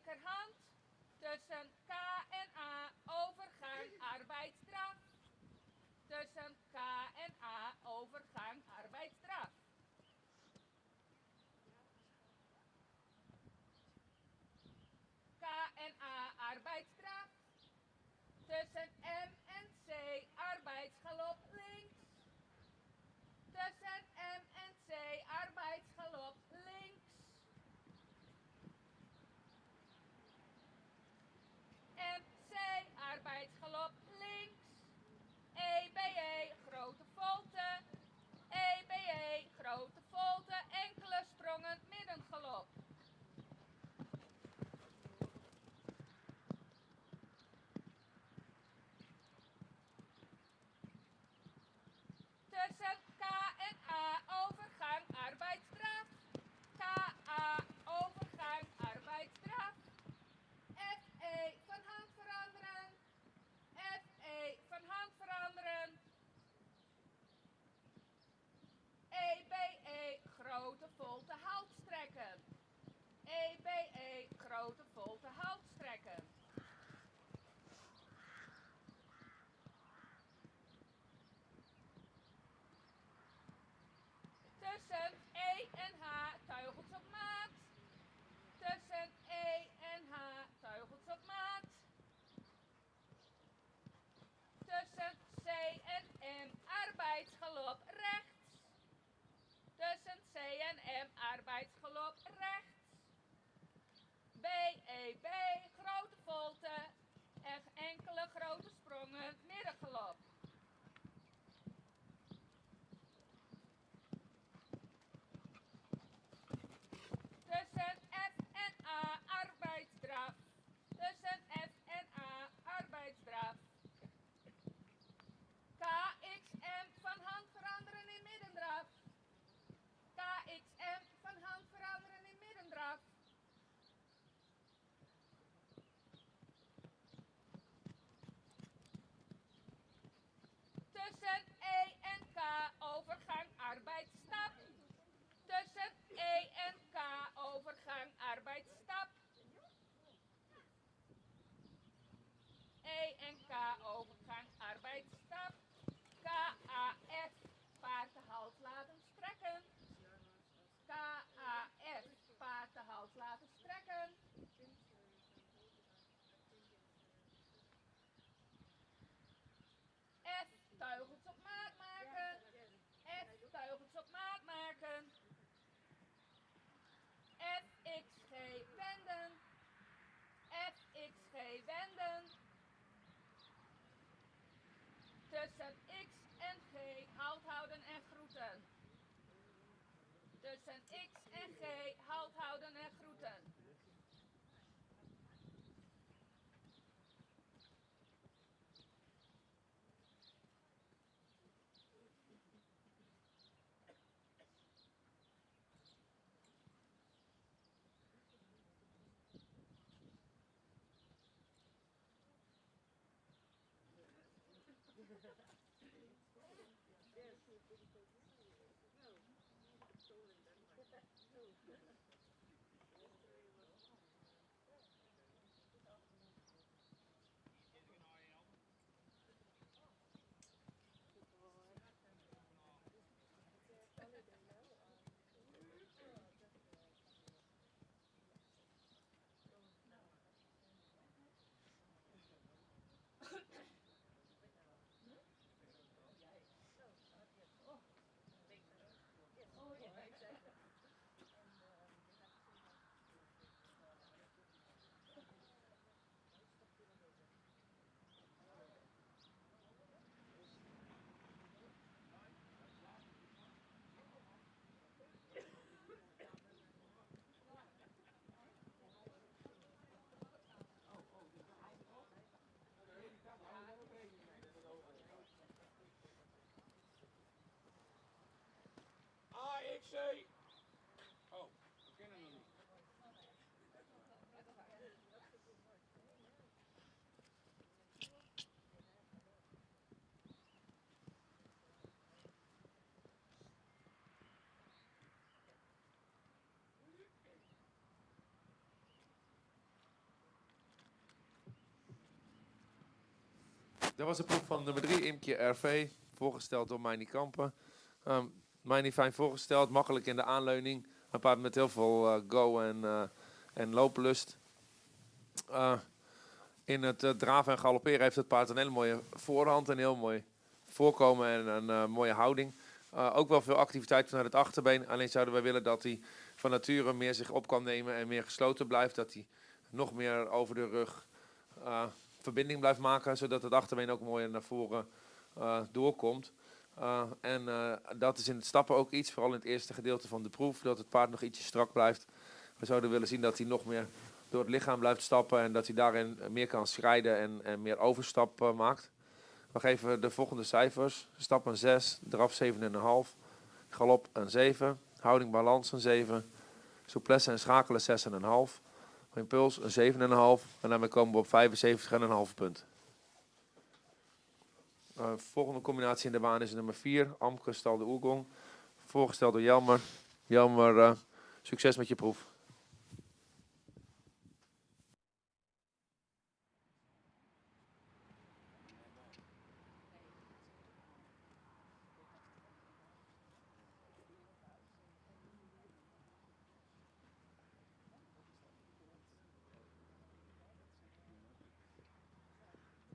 linkerhand. Tussen K en A overgang arbeidsdraf. Tussen K en A overgang arbeidsdraf. K en A arbeidsdraf. Tussen M en C arbeidsgalop links. Tussen M en C arbeidsgalop links. MC arbeidsgalop links. EBE grote volte. EBE grote volte, enkele sprongen middengalop. Tussen K en A overgang arbeidsdraf. KA overgang arbeidsdraf. FE van hand veranderen. FE van hand veranderen. EBE grote volte halt strekken. EBE grote volte halt strekken. Tussen E en H teugels op maat. Tussen E en H teugels op maat. Tussen C en M arbeidsgalop rechts. Tussen C en M arbeidsgalop rechts. BEB grote volte en enkele grote sprongen middengalop. Tussen F en A arbeidsdraf. Tussen F en A arbeidsdraf. KXM van hand veranderen in middendraf. KXM van hand veranderen in middendraf. Tussen E en K overgang arbeidsstap. Tussen E en K overgang arbeidsstap. E en K overgang arbeidsstap. KAF paardenhals laten strekken. KAF paardenhals laten strekken. F teugels op maat maken. F teugels op maat maken. FXG wenden. FXG wenden. Tussen X en G halt houden en groeten. Tussen X en G halt houden en groeten. Dat was de proef van nummer 3, Imke RV, voorgesteld door Meini Kampen. Meini fijn voorgesteld, makkelijk in de aanleuning. Een paard met heel veel go en looplust. In het draven en galopperen heeft het paard een hele mooie voorhand, een heel mooi voorkomen en een mooie houding. Ook wel veel activiteit vanuit het achterbeen. Alleen zouden wij willen dat hij van nature meer zich op kan nemen en meer gesloten blijft. Dat hij nog meer over de rug verbinding blijft maken, zodat het achterbeen ook mooi naar voren doorkomt. Dat is in het stappen ook iets, vooral in het eerste gedeelte van de proef, dat het paard nog ietsje strak blijft. We zouden willen zien dat hij nog meer door het lichaam blijft stappen en dat hij daarin meer kan schrijden en meer overstap maakt. We geven de volgende cijfers. Stap een 6, draf 7,5, galop een 7, houding balans een 7, souplesse en schakelen 6,5, impuls een 7,5 en daarmee komen we op 75,5 punten. Volgende combinatie in de baan is nummer 4, Amke Stal de Oergong, voorgesteld door Jelmer. Jelmer, succes met je proef.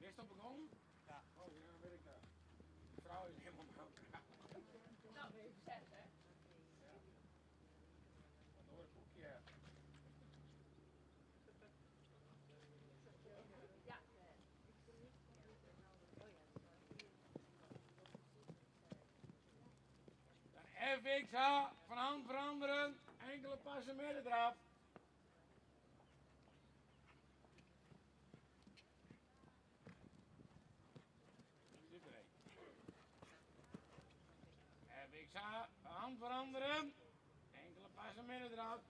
Is dat begonnen? Ja. Oh ja, weet ik dat. De vrouw is helemaal bij elkaar. Nou, zeg hè. Ja. Een oorkoekje. Ja. Dan FXH, van hand veranderen, enkele passen midden eraf. FXH, van hand veranderen, enkele passen midden eraf.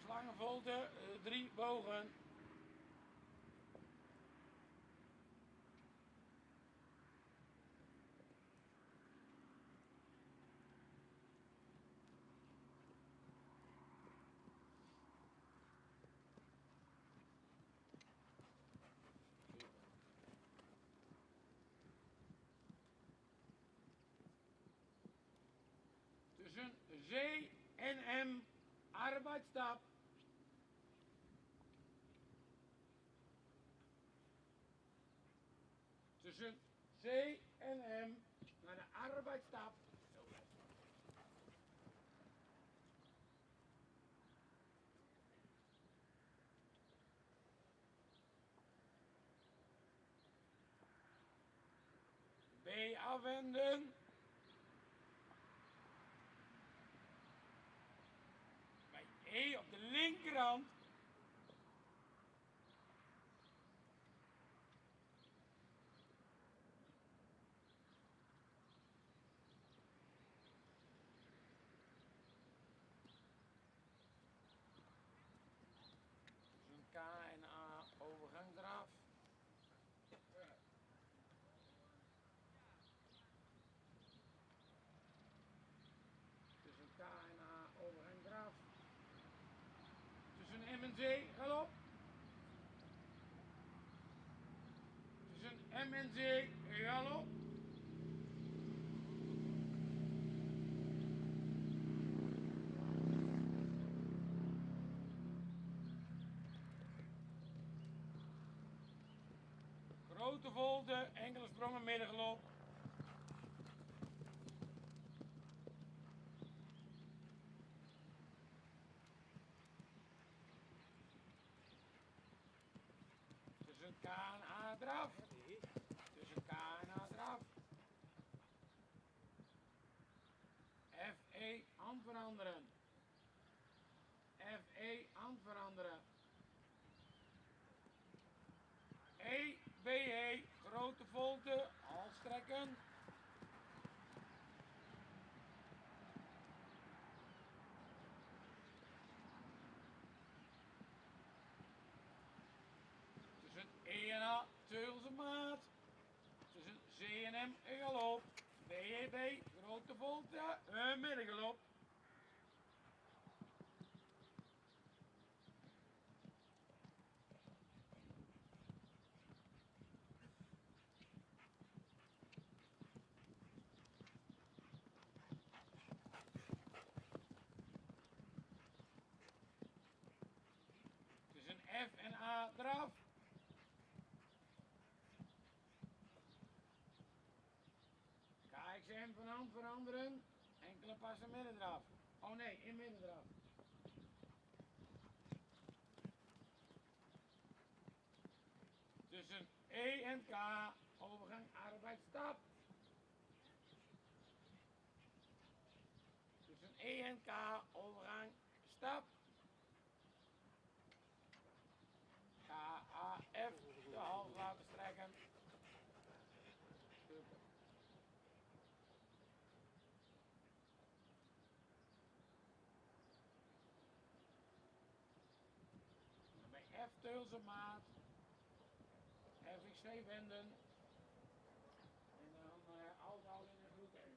Lange volte, 3 bogen. Tussen zee en M, arbeidsstap. Tussen C en M naar de arbeidsstap. B afwenden. Bij E op de linkerhand. Tussen K en A overgang eraf. Tussen K en A overgang eraf. Tussen M en Z, galop. Tussen M en Z, galop. Grote volte, enkele sprongen middengelop. Tussen K en A eraf. Tussen K en A eraf. F1 hand veranderen. F1 hand veranderen. grote volte, hals strekken. Tussen E en A, teugelse maat. Tussen C en M, een galop. B en B, grote volte, een middengalop. Tussen F en A, draf. KXM van hand veranderen. Enkele passen middendraf. Oh nee, in middendraf. Tussen E en K, overgang arbeidsstap. Tussen E en K, overgang stap. K, A, F, de hals laten strekken. Super. En bij F teulse maat. FXC wenden. En dan uithouden in de groep 1.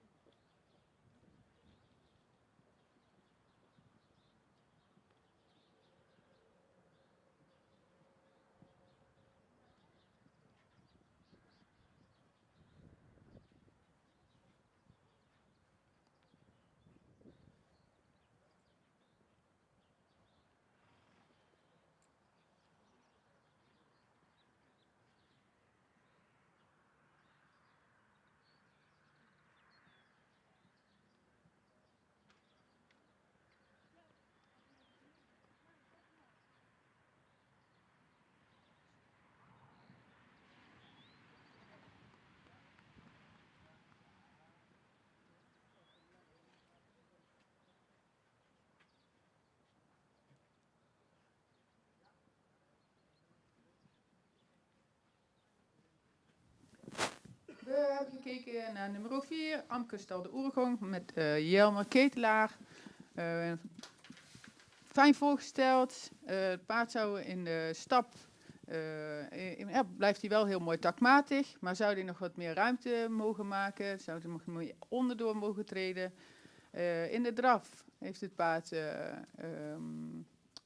We hebben gekeken naar nummer 4, Amkestal de Oergong met Jelmer Ketelaar. Fijn voorgesteld. Het paard zou in de stap, blijft hij wel heel mooi takmatig, maar zou hij nog wat meer ruimte mogen maken, zou hij nog meer onderdoor mogen treden. In de draf heeft het paard,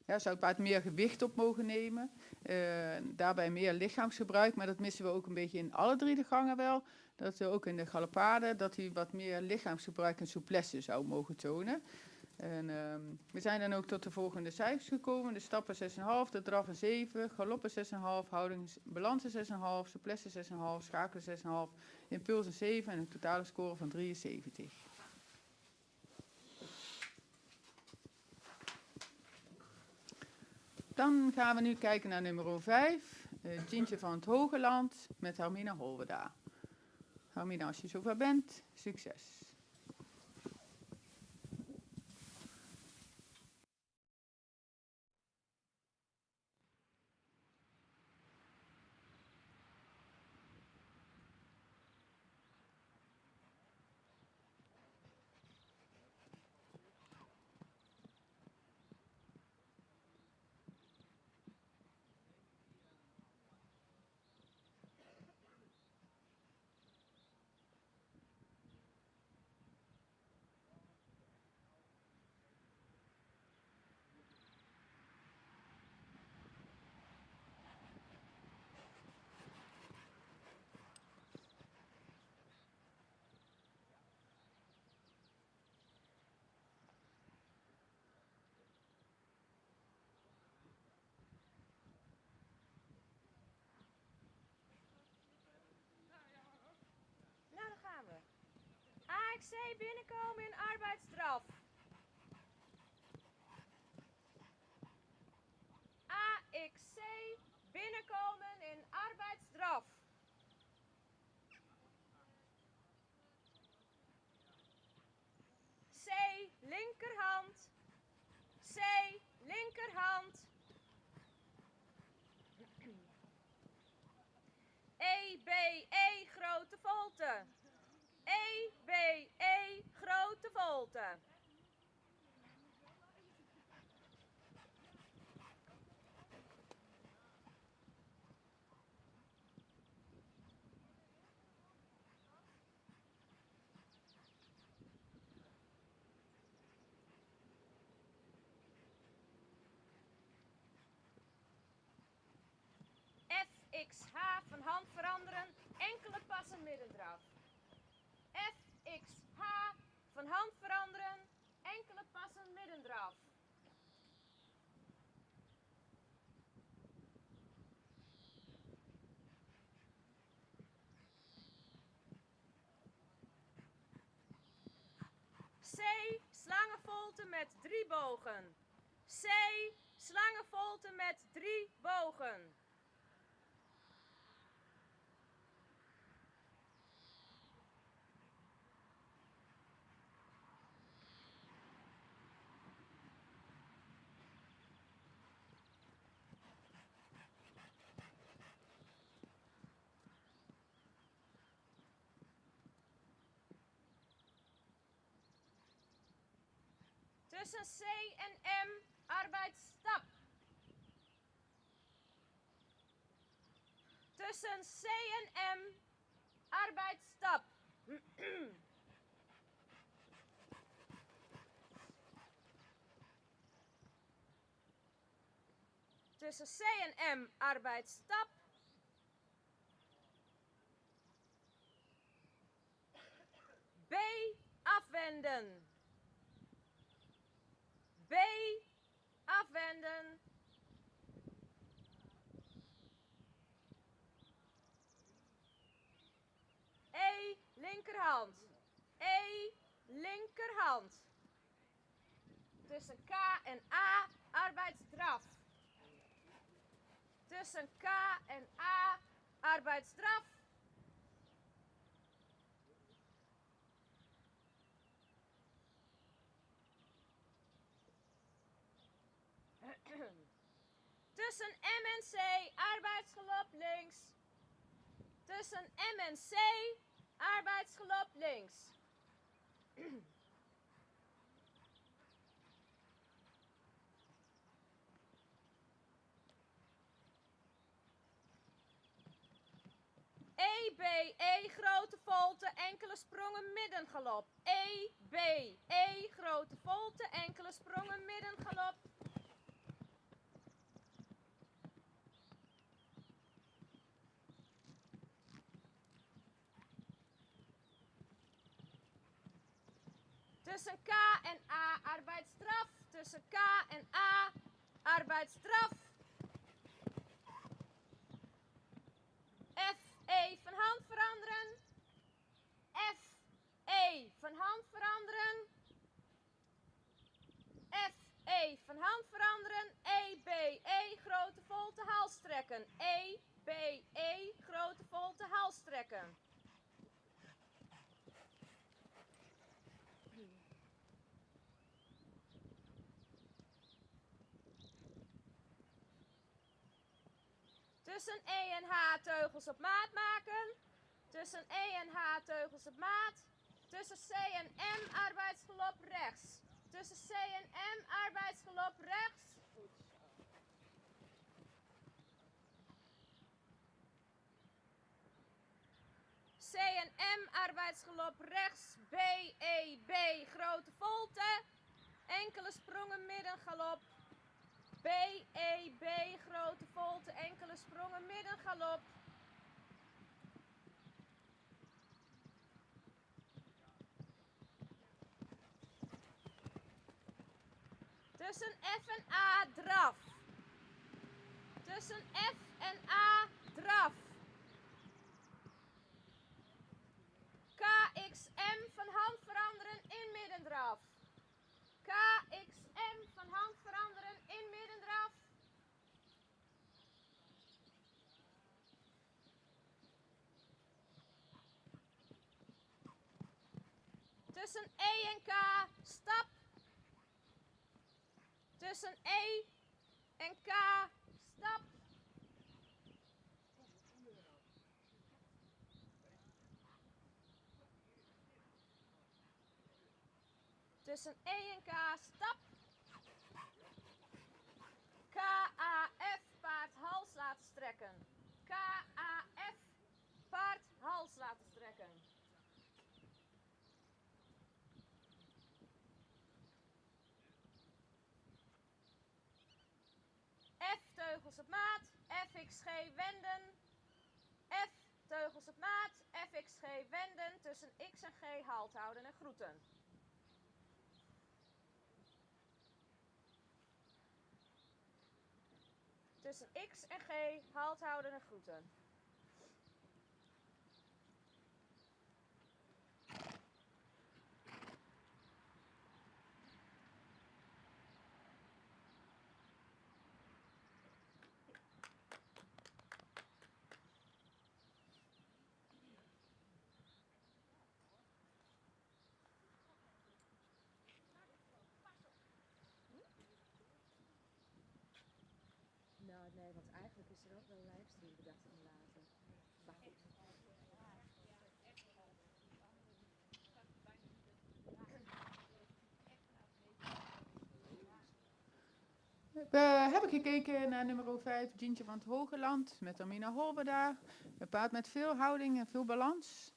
zou het paard meer gewicht op mogen nemen. Daarbij meer lichaamsgebruik, maar dat missen we ook een beetje in alle 3 de gangen wel. Dat ook in de galopade, dat hij wat meer lichaamsgebruik en souplesse zou mogen tonen. En, we zijn dan ook tot de volgende cijfers gekomen. De stappen 6,5, de draf een 7, galoppen 6,5, houding balansen 6,5, souplesse 6,5, schakelen 6,5, impuls een 7 en een totale score van 73. Dan gaan we nu kijken naar nummer 5, Gientje van het Hoge Land met Hermina Holweda. Hermina, als je zover bent, succes. Nou, dan gaan we. AXC binnenkomen in arbeidsdraf. AXC binnenkomen in arbeidsdraf. C linkerhand. C linkerhand. E E, grote volte. E, grote volte. FXH van hand veranderen, enkele passen middendraf. FXH van hand veranderen, enkele passen middendraf. C, slangenvolte met 3 bogen. C, slangenvolte met 3 bogen. Tussen C en M, arbeidsstap. Tussen C en M, arbeidsstap. Tussen C en M, arbeidsstap. B, afwenden. B, afwenden. E, linkerhand. E, linkerhand. Tussen K en A, arbeidsdraf. Tussen K en A, arbeidsdraf. Tussen M en C, arbeidsgalop links. Tussen M en C, arbeidsgalop links. E, B, E, grote volte, enkele sprongen middengalop. E, B, E, grote volte, enkele sprongen middengalop. Tussen K en A, arbeidsstraf. Tussen K en A, arbeidsstraf. F, E, van hand veranderen. F, E, van hand veranderen. F, E, van hand veranderen. E, B, E, grote volte, hals trekken. E, B, E, grote volte, hals trekken. Tussen E en H teugels op maat maken. Tussen E en H teugels op maat. Tussen C en M arbeidsgalop rechts. Tussen C en M arbeidsgalop rechts. C en M arbeidsgalop rechts. B, E, B, grote volte. Enkele sprongen middengalop. B, E, B, grote volte, enkele sprongen middengalop. Tussen F en A, draf. Tussen F en A, draf. KXM van hand veranderen in middendraf. KXM van hand veranderen in middendraf. Tussen E en K, stap. Tussen E en K, stap. Tussen E en K stap. KAF paard hals laten strekken. KAF paard hals laten strekken. F teugels op maat. FXG wenden. F teugels op maat. FXG wenden. Tussen X en G halt houden en groeten. Tussen X en G halt houden en groeten. Nou, nee, want eigenlijk is er ook wel een livestream bedacht om later. Maar goed. We hebben gekeken naar nummer 5, Dientje van het Hogeland, met Amina Holbe daar. Een paard met veel houding en veel balans.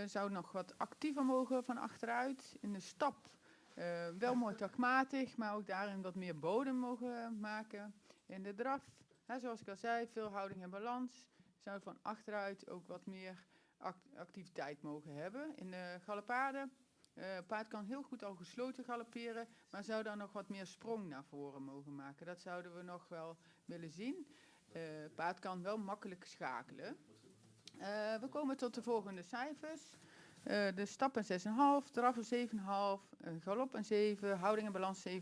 Zou nog wat actiever mogen van achteruit. In de stap wel mooi takmatig, maar ook daarin wat meer bodem mogen maken. In de draf, zoals ik al zei, veel houding en balans. Zou van achteruit ook wat meer activiteit mogen hebben. In de galoppade. Paard kan heel goed al gesloten galopperen, maar zou dan nog wat meer sprong naar voren mogen maken. Dat zouden we nog wel willen zien. Paard kan wel makkelijk schakelen. We komen tot de volgende cijfers. De stap een 6,5, draf een 7,5, galop een 7, houding en balans 7,5,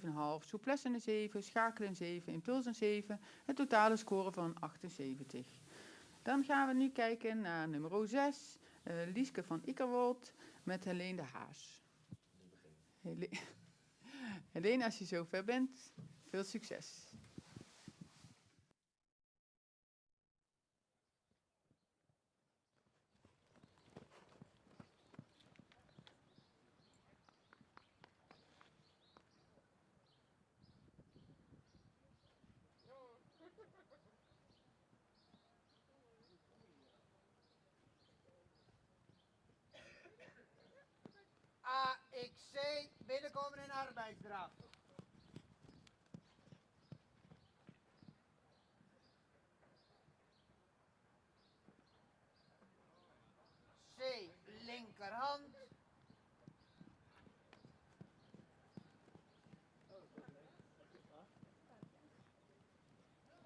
souplesse een 7, schakelen een 7, impuls een 7, een totale score van 78. Dan gaan we nu kijken naar nummer 6, Lieske van Ikkerwold met Helene de Haas. Helene, als je zover bent, veel succes. AXC binnenkomen in arbeidsdraf. C linkerhand.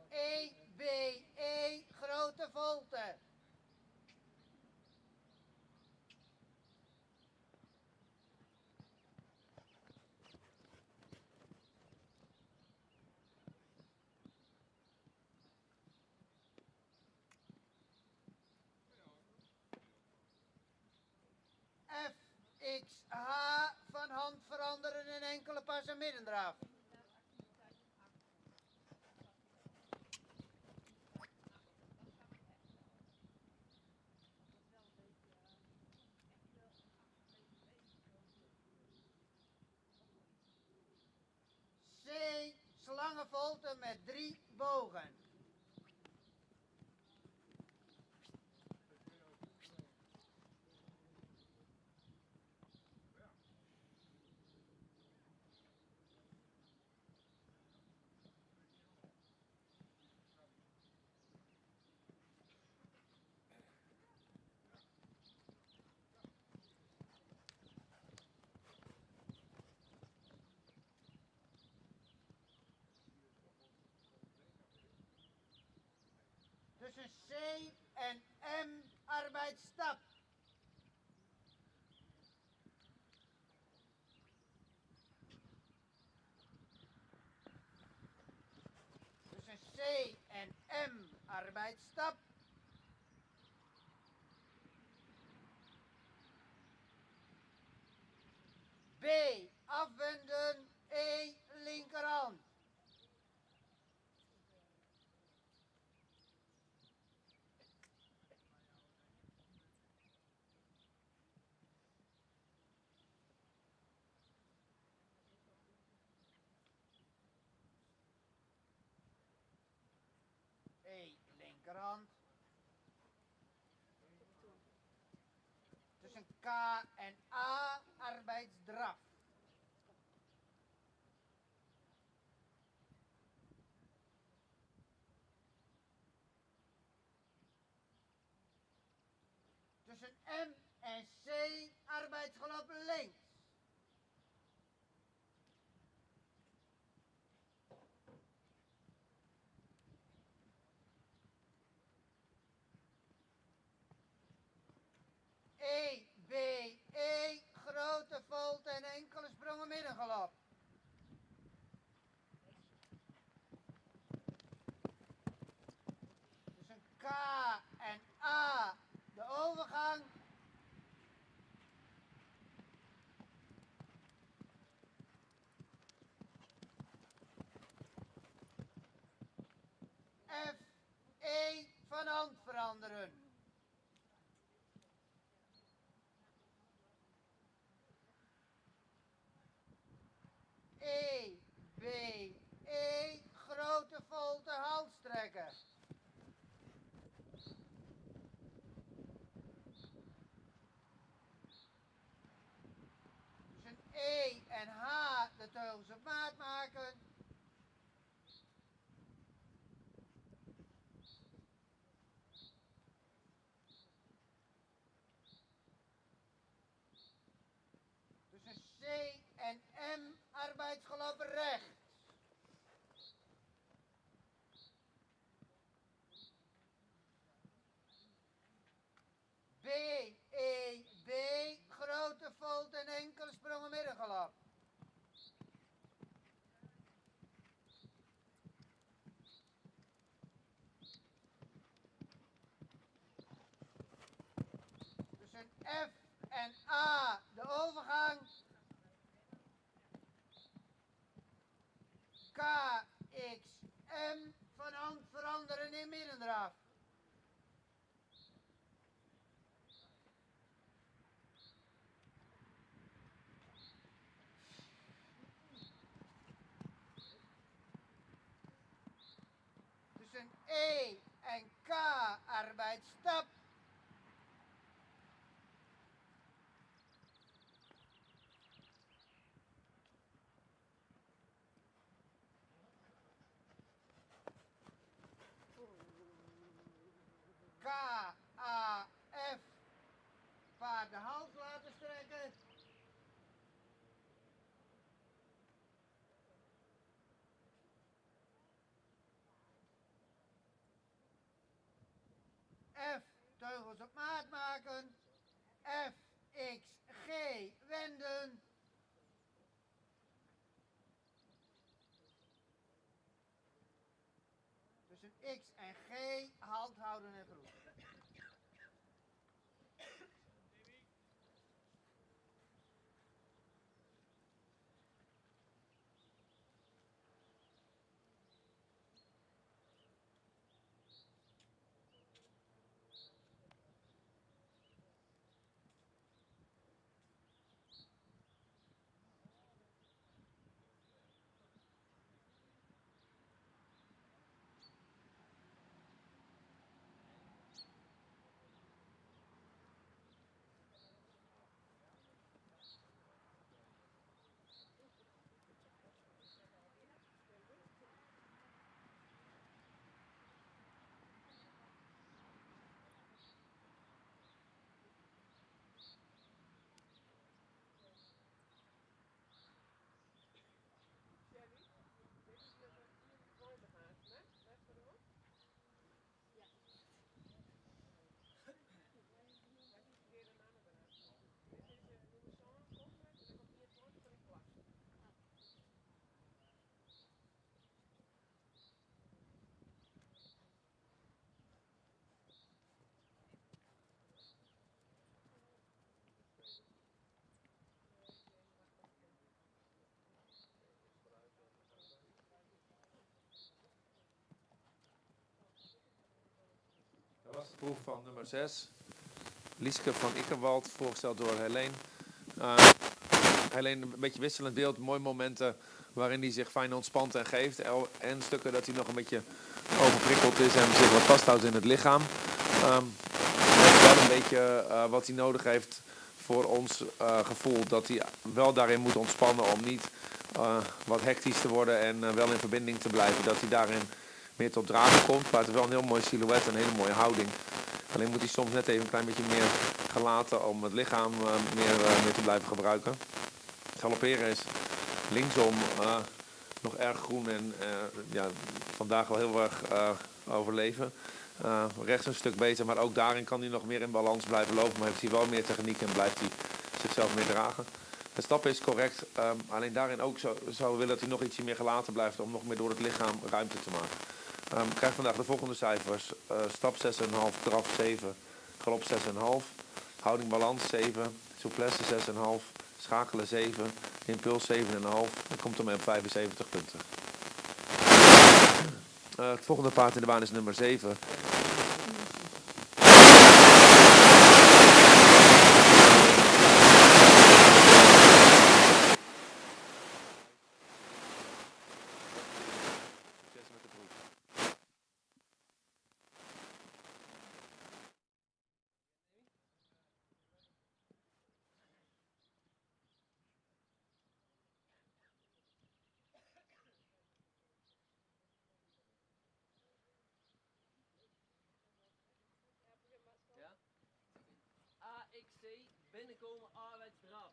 EBE grote volte. FXH van hand veranderen in enkele passen middendraaf. C slangenvolte met 3 bogen. Tussen C en M arbeidsstap. Tussen C en M arbeidsstap. B afwenden, E linkerhand. K en A arbeidsdraf. Tussen M en C arbeidsgelop links. E, B, E, grote volte en enkele sprongen middengelop. Tussen K en A de overgang. F, E, van hand veranderen. E, B, E, grote volte halt strekken. Tussen E en H de teugels op maat maken. Tussen C en M arbeidsgelop rechts. B, E, B, grote volte en enkele sprongen middengelap. Tussen F en A de overgang. K, X, M van hand veranderen in middendraf. Tussen E en K arbeidsstap. K, A, F, paard de hals laten strekken. F, teugels op maat maken. F, X, G, wenden. Tussen X en G, hand houden en groet. Dat was de proef van nummer 6. Lieske van Ikkenwald, voorgesteld door Helene. Helene, een beetje wisselend beeld, mooie momenten waarin hij zich fijn ontspant en geeft. En stukken dat hij nog een beetje overprikkeld is en zich wat vasthoudt in het lichaam. Weet wel een beetje wat hij nodig heeft voor ons gevoel dat hij wel daarin moet ontspannen om niet wat hectisch te worden en wel in verbinding te blijven. Dat hij daarin meer tot dragen komt. Maar het is wel een heel mooi silhouet en een hele mooie houding. Alleen moet hij soms net even een klein beetje meer gelaten om het lichaam meer te blijven gebruiken. Galopperen is linksom nog erg groen en ja, vandaag wel heel erg overleven. Rechts een stuk beter, maar ook daarin kan hij nog meer in balans blijven lopen. Maar heeft hij wel meer techniek en blijft hij zichzelf meer dragen. De stappen is correct, alleen daarin ook zouden we willen dat hij nog ietsje meer gelaten blijft om nog meer door het lichaam ruimte te maken. Ik krijg vandaag de volgende cijfers. Stap 6,5, draf 7, galop 6,5, houding balans 7, souplesse 6,5, schakelen 7, impuls 7,5. Dat komt ermee op 75 punten. Het volgende paard in de baan is nummer 7. AXC, binnenkomen arbeidsdraf.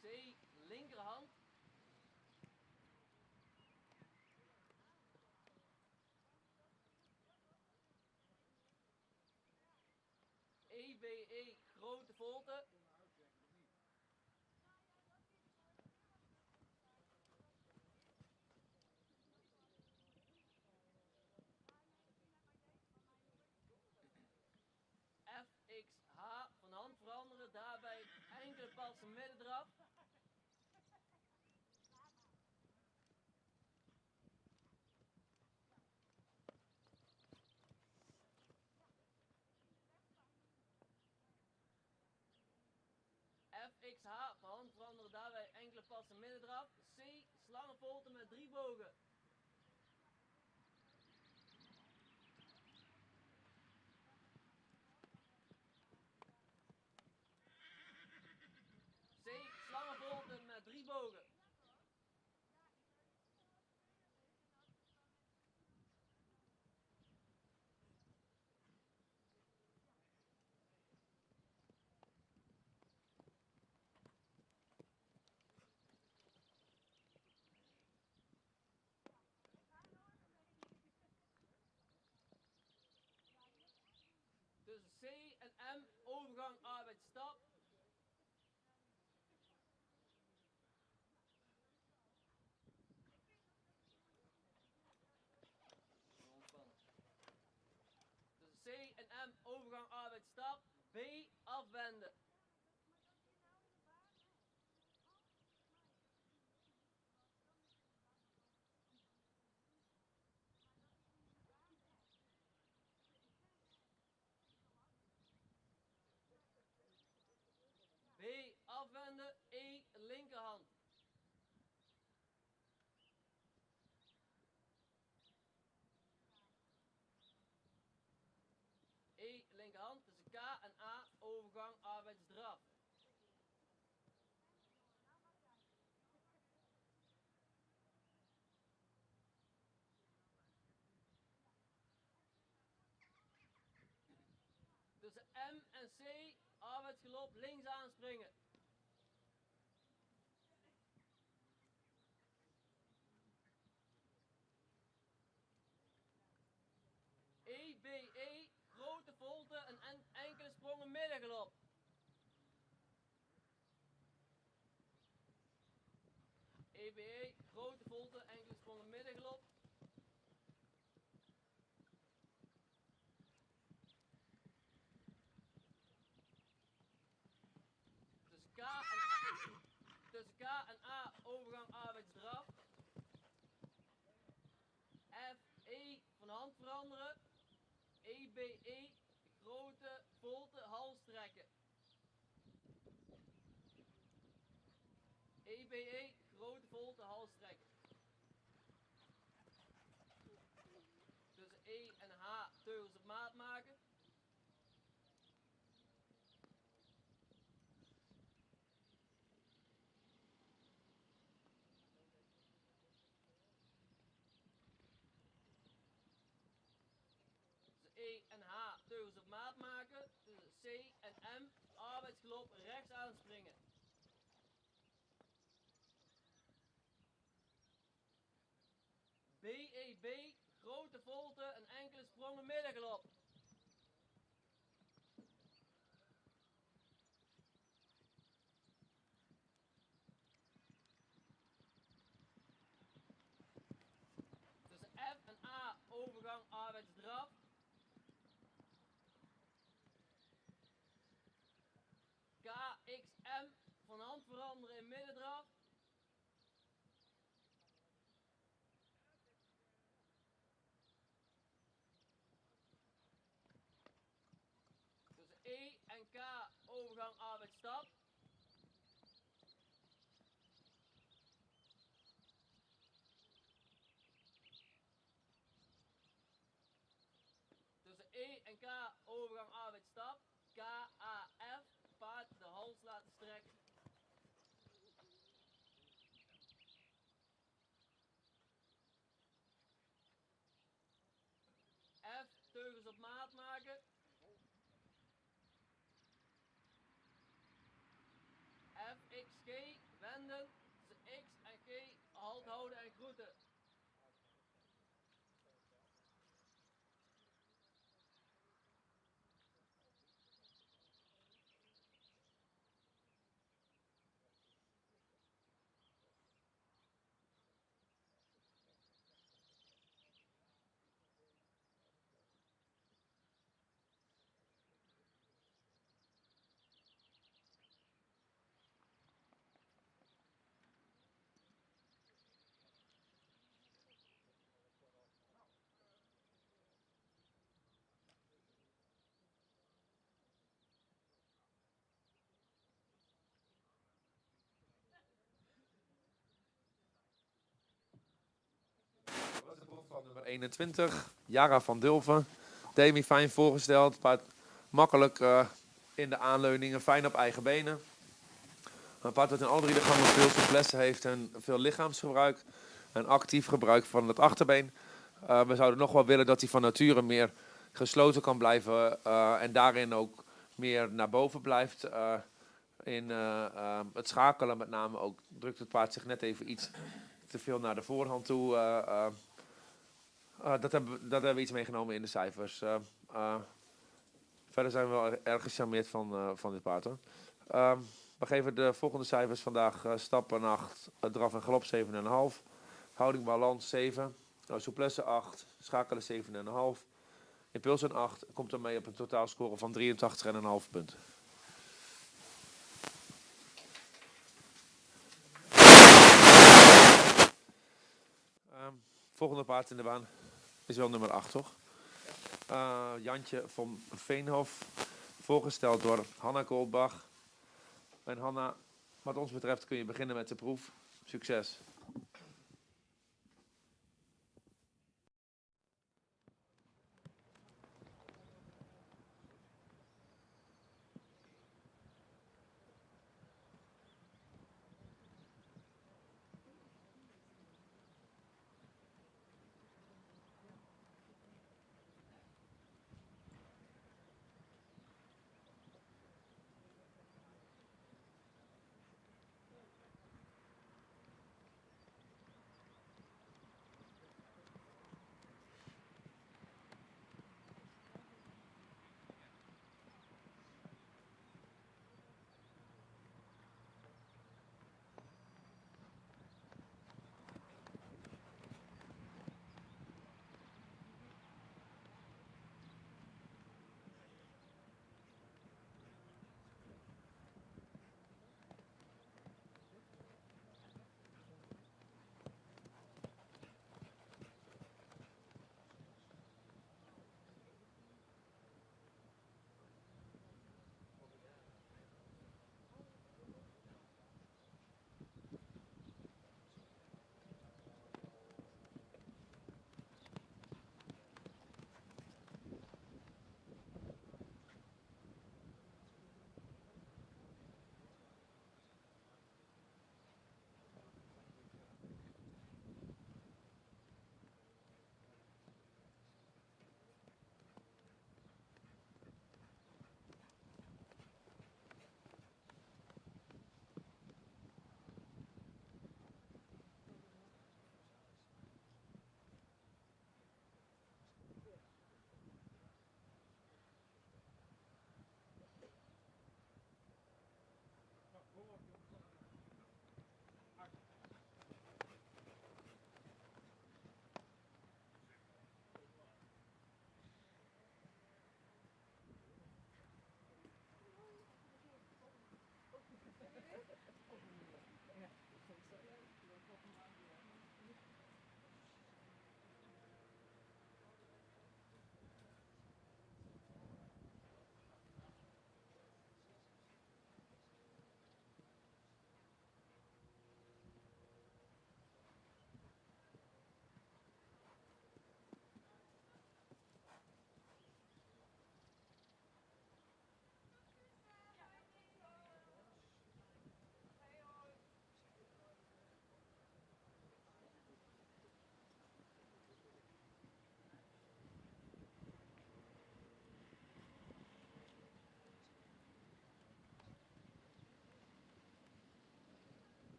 C, linkerhand. EBE, grote volte. FXH, van hand veranderen, daarbij enkele passen middendraf. FXH, van hand veranderen, daarbij enkele passen middendraf. C, slangenvolte met 3 bogen. C, slangenvolte met 3 bogen. Tussen C en M, overgang arbeidsstap. Ontspannen. Tussen C en M, overgang arbeidsstap. B, afwenden. B, afwenden. E, linkerhand. E, linkerhand, tussen K en A, overgang arbeidsdraf. Tussen M en C, arbeidsgelop, links aanspringen. EBE, grote volte en enkele sprongen middengelop. EBE, grote volte, enkele sprongen middengelop. Tussen K en A, overgang arbeidsdraf. FE, van hand veranderen. EBE, grote volte, hals trekken. EBE, grote volte, hals trekken. maat maken tussen C en M, arbeidsgelop rechts aanspringen. BEB, grote volte en enkele sprongen middengelop. Tussen F en A, overgang arbeidsdraf. KXM, van hand veranderen in middendraf. Tussen E en K, overgang arbeidsstap. Tussen E en K, overgang arbeidsstap. KAF, paard de hals laten strekken. F, teugels op maat maken. FXG, wenden. Tussen X en G, halt houden en groeten. Dat was de proef van nummer 21, Jara van Dulven. Demi fijn voorgesteld, paard makkelijk in de aanleuningen, fijn op eigen benen. Een paard dat in alle drie de gangen veel souplesse heeft en veel lichaamsgebruik. En actief gebruik van het achterbeen. We zouden nog wel willen dat hij van nature meer gesloten kan blijven. En daarin ook meer naar boven blijft. In het schakelen met name ook drukt het paard zich net even iets te veel naar de voorhand toe. Dat hebben we iets meegenomen in de cijfers. Verder zijn we wel erg gecharmeerd van dit paard. Hoor. We geven de volgende cijfers vandaag. Stappen 8, draf en galop 7,5. Houding balans 7. Souplesse 8. Schakelen 7,5. Impuls een 8. Komt ermee op een totaalscore van 83,5 punten. Volgende paard in de baan is wel nummer 8, toch? Jantje van Veenhof. Voorgesteld door Hanna Goldbach. En Hanna, wat ons betreft kun je beginnen met de proef. Succes!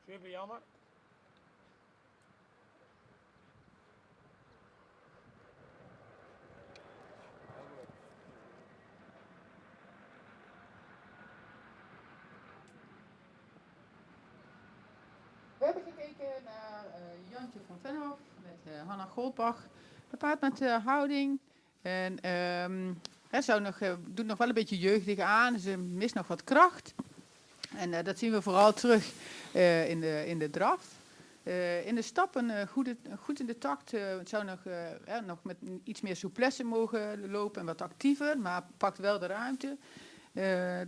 Super jammer. We hebben gekeken naar Jantje van Venhof met Hanna Goldbach. Dat paard met houding. En hij doet nog wel een beetje jeugdig aan. Ze mist nog wat kracht. En dat zien we vooral terug in de draf. In de stappen goed in de takt. Het zou nog met iets meer souplesse mogen lopen en wat actiever. Maar pakt wel de ruimte.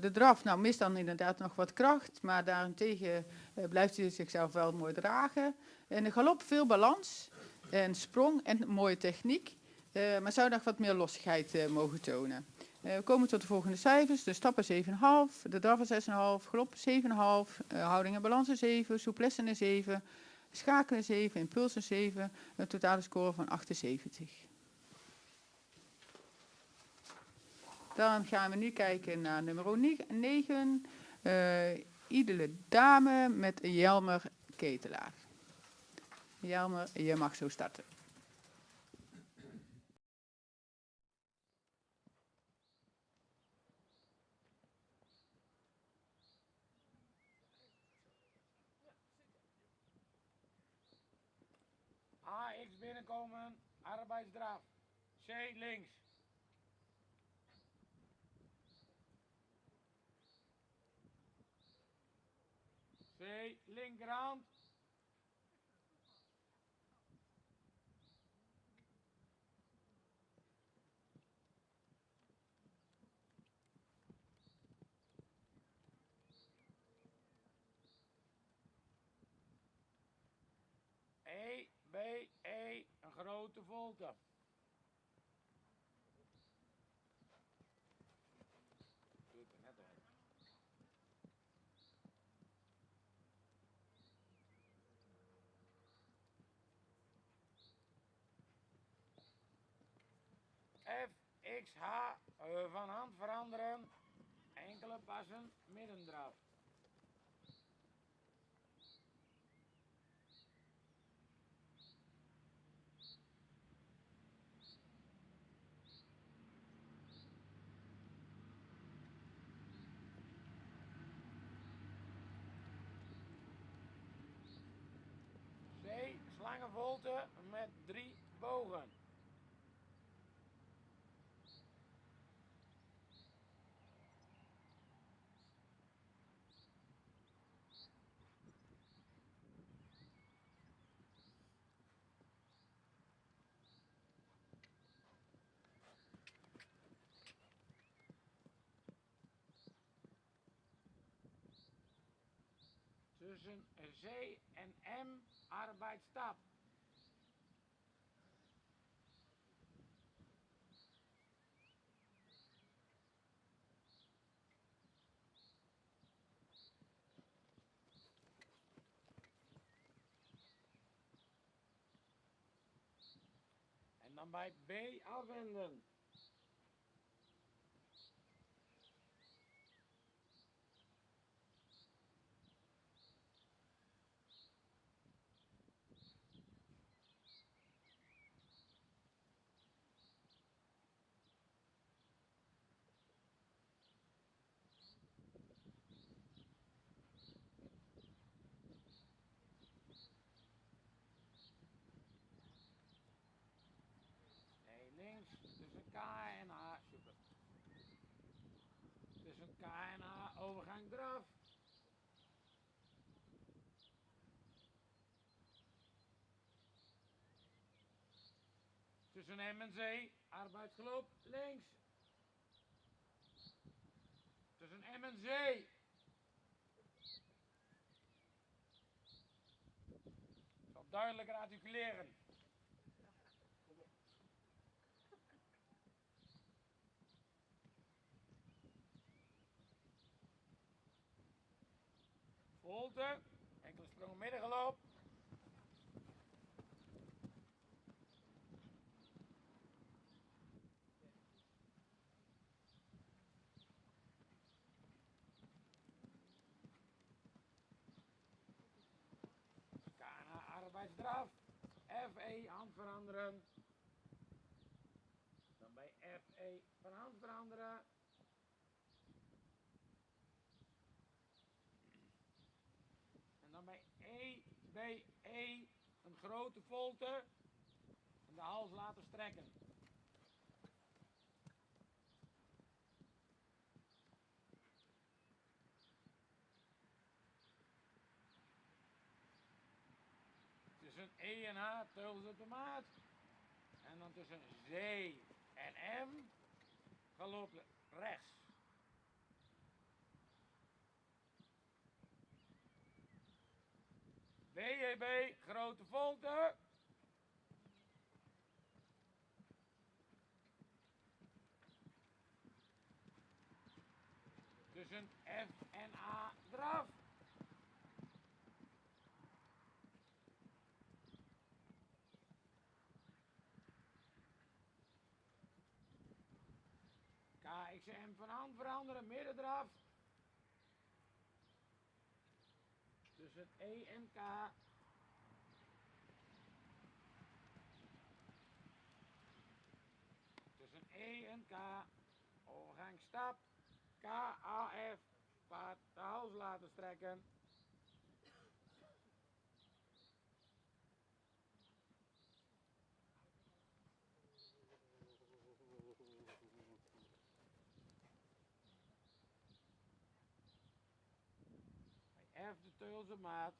De draf mist dan inderdaad nog wat kracht, maar daarentegen blijft hij zichzelf wel mooi dragen. En de galop veel balans en sprong en mooie techniek, maar zou nog wat meer lossigheid mogen tonen. We komen tot de volgende cijfers. De stappen 7,5, de draf is 6,5, galop 7,5, houding en balans een 7, souplesse een 7, schakelen een 7, impuls een 7, een totale score van 78. Dan gaan we nu kijken naar nummer 9. Iedele dame met Jelmer Ketelaar. Jelmer, je mag zo starten. AX binnenkomen, arbeidsdraaf. C links. C linkerhand. E, B, E, een grote volte. F, X, H, van hand veranderen. Enkele passen, middendraaf. C, slangenvolte met 3 bogen. Tussen C en M, arbeidsstap. En dan bij B afwenden. Links tussen K en H, super. Tussen K en H, overgang draf. Tussen M en C, arbeidsgelop, links. Tussen M en C. Ik zal duidelijker articuleren. Volte, enkele sprongen middengeloop. draf. FE, hand veranderen. Dan bij FE van hand veranderen. En dan bij EBE een grote volte. En de hals laten strekken. Tussen E en H teugels op de maat. En dan tussen Z en M galop rechts. BEB, grote volte. Tussen F en A draf. KXM van hand veranderen, midden draf. Tussen E en K. Tussen E en K. Overgang stap. KAF. Paard de hals laten strekken. Bij F de teugels op maat.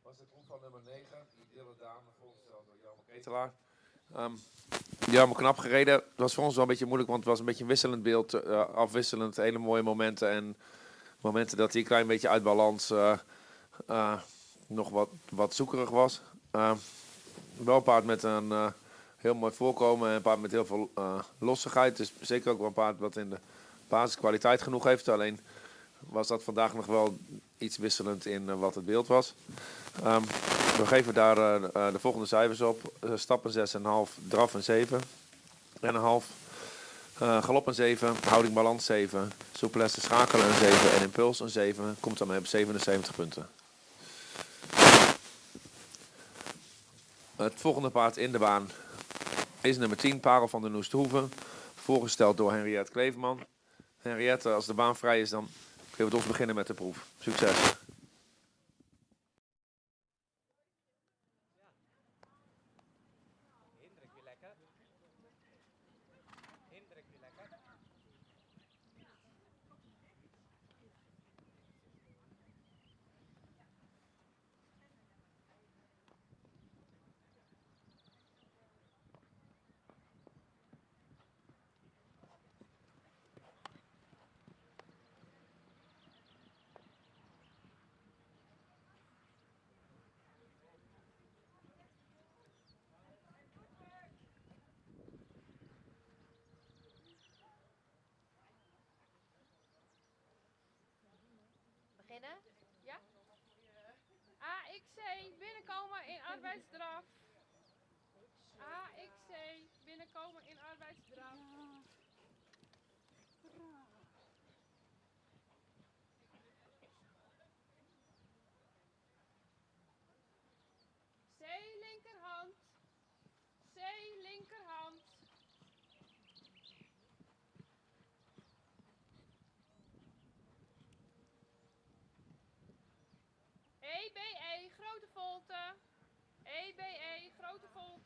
Was de proef van nummer 9, ideale dame, voorgesteld door Jelmer Ketelaar. Jelmer knap gereden. Het was voor ons wel een beetje moeilijk, want het was een beetje een wisselend beeld. Afwisselend, hele mooie momenten en momenten dat hij een klein beetje uit balans nog wat zoekerig was. Wel een paard met een heel mooi voorkomen en een paard met heel veel lossigheid. Dus zeker ook wel een paard wat in de basis kwaliteit genoeg heeft. Alleen was dat vandaag nog wel iets wisselend in wat het beeld was. We geven daar de volgende cijfers op. Stappen 6,5, draf een 7. En een half. Galop een 7, houding balans 7. Souplesse schakelen een 7 en impuls een 7. Komt dan mee op 77 punten. Het volgende paard in de baan is nummer 10, Parel van der Noesthoeven. Voorgesteld door Henriette Kleverman. Henriette, als de baan vrij is, dan kunnen we ons beginnen met de proef. Succes! Hindruk weer lekker. Hindruk weer lekker. Beginnen? Ja? AXC binnenkomen in arbeidsdraf. AXC binnenkomen in arbeidsdraf. C linkerhand. C linkerhand. EBE, grote volte. EBE, grote volte.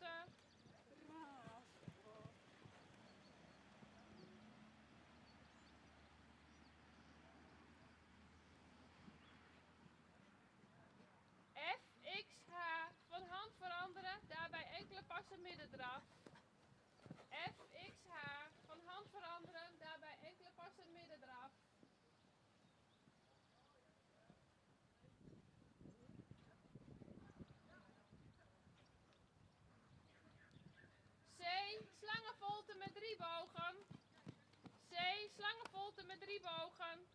kniebogen.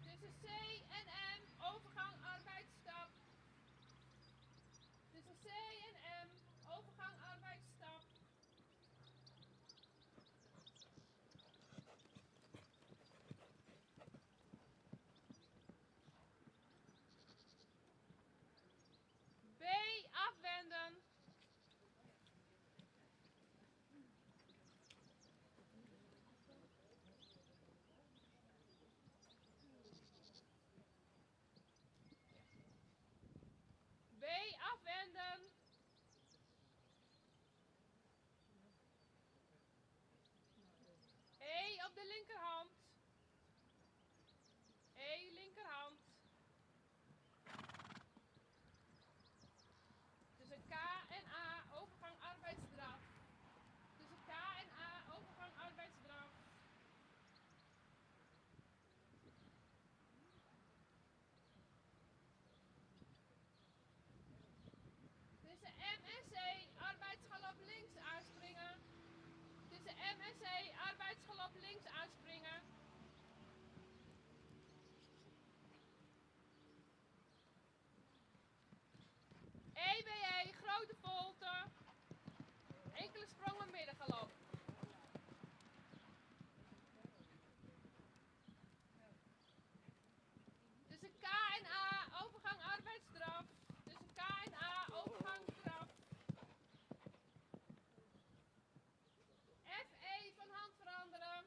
Tussen C en M, overgang arbeidsstap. Tussen C en M, overgang arbeidsstap. B, afwenden. B, afwenden. E op de linkerhand. E, linkerhand. Tussen K en A, overgang arbeidsdraf. Tussen K en A, overgang arbeidsdraf. Tussen M en C, arbeidsgalop links aanspringen. Tussen M en C, arbeidsgalop links aanspringen. EBE, grote volte. Enkele sprongen middengalop. Tussen K en A, overgang arbeidsdraf. Tussen K en A, overgang draf. FE van hand veranderen.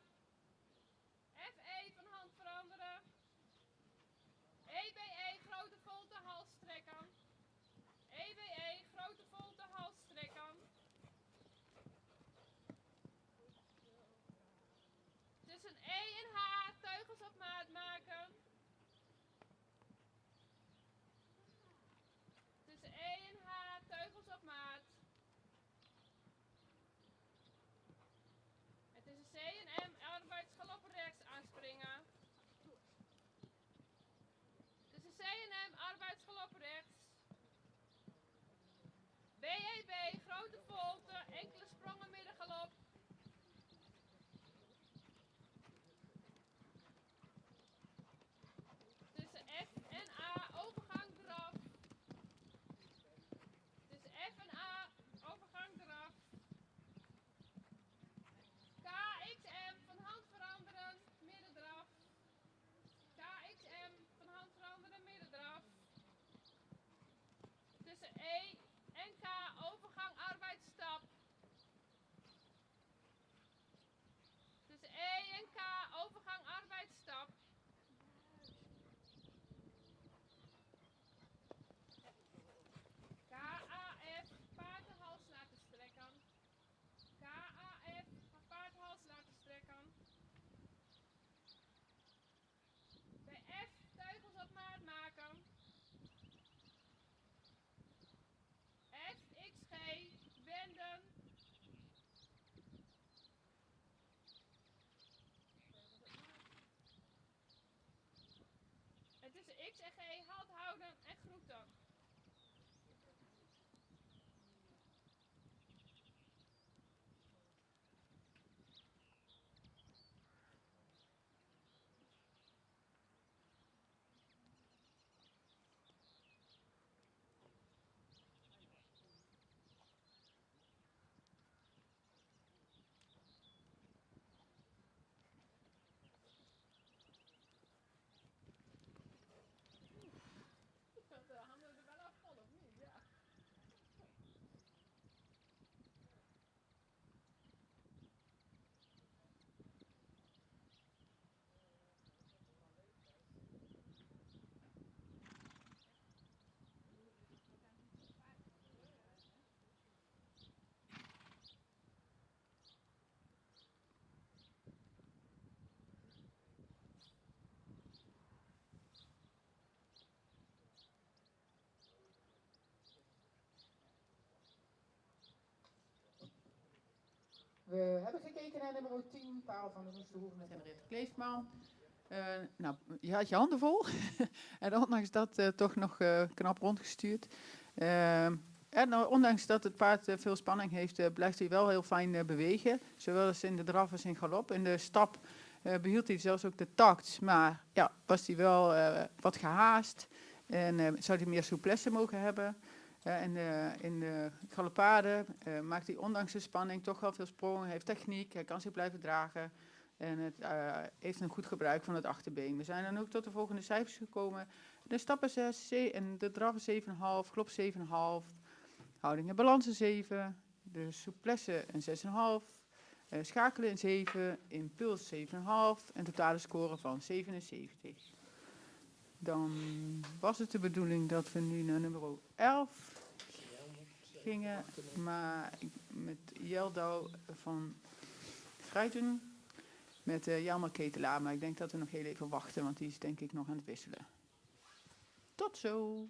FE van hand veranderen. EBE, grote volte, hals strekken. EBE, grote volte, hals strekken. Tussen E en H, teugels op maat maken. Tussen E en H, teugels op maat. En tussen C en M, arbeidsgalop rechts aanspringen. Tussen C en M, arbeidsgalop rechts. BEB, grote volte, enkele sprongen middengalop. Tussen F en A, overgang draf. Tussen F en A, overgang draf. KXM, van hand veranderen, middendraf. KXM, van hand veranderen, middendraf. Tussen E en K, overgang arbeidsstap. Tussen E en K, overgang arbeidsstap. KAF, paard de hals laten strekken. KAF, paard de hals laten strekken. Bij F, teugels op maat maken. FXG, wenden. En tussen X en G, halt houden en groeten. We hebben gekeken naar nummer 10, Paal van de Roesterhoeve met Henriette Kleefman. Nou, je had je handen vol. En ondanks dat toch nog knap rondgestuurd. En ondanks dat het paard veel spanning heeft, blijft hij wel heel fijn bewegen. Zowel als in de draf als in galop. In de stap behield hij zelfs ook de tact. Maar ja, was hij wel wat gehaast. En zou hij meer souplesse mogen hebben. En in de galopade maakt hij ondanks de spanning toch wel veel sprongen. Hij heeft techniek, hij kan zich blijven dragen. En het heeft een goed gebruik van het achterbeen. We zijn dan ook tot de volgende cijfers gekomen. De stappen 6 en de draf 7,5, galop 7,5. Houding en balans een 7. De souplesse een 6,5. Schakelen een 7. Impuls 7,5. En totale score van 77. Dan was het de bedoeling dat we nu naar nummer 11 gingen, maar met Jeldau van Gruiten met Jelmer Ketelaar. Maar ik denk dat we nog heel even wachten, want die is denk ik nog aan het wisselen. Tot zo!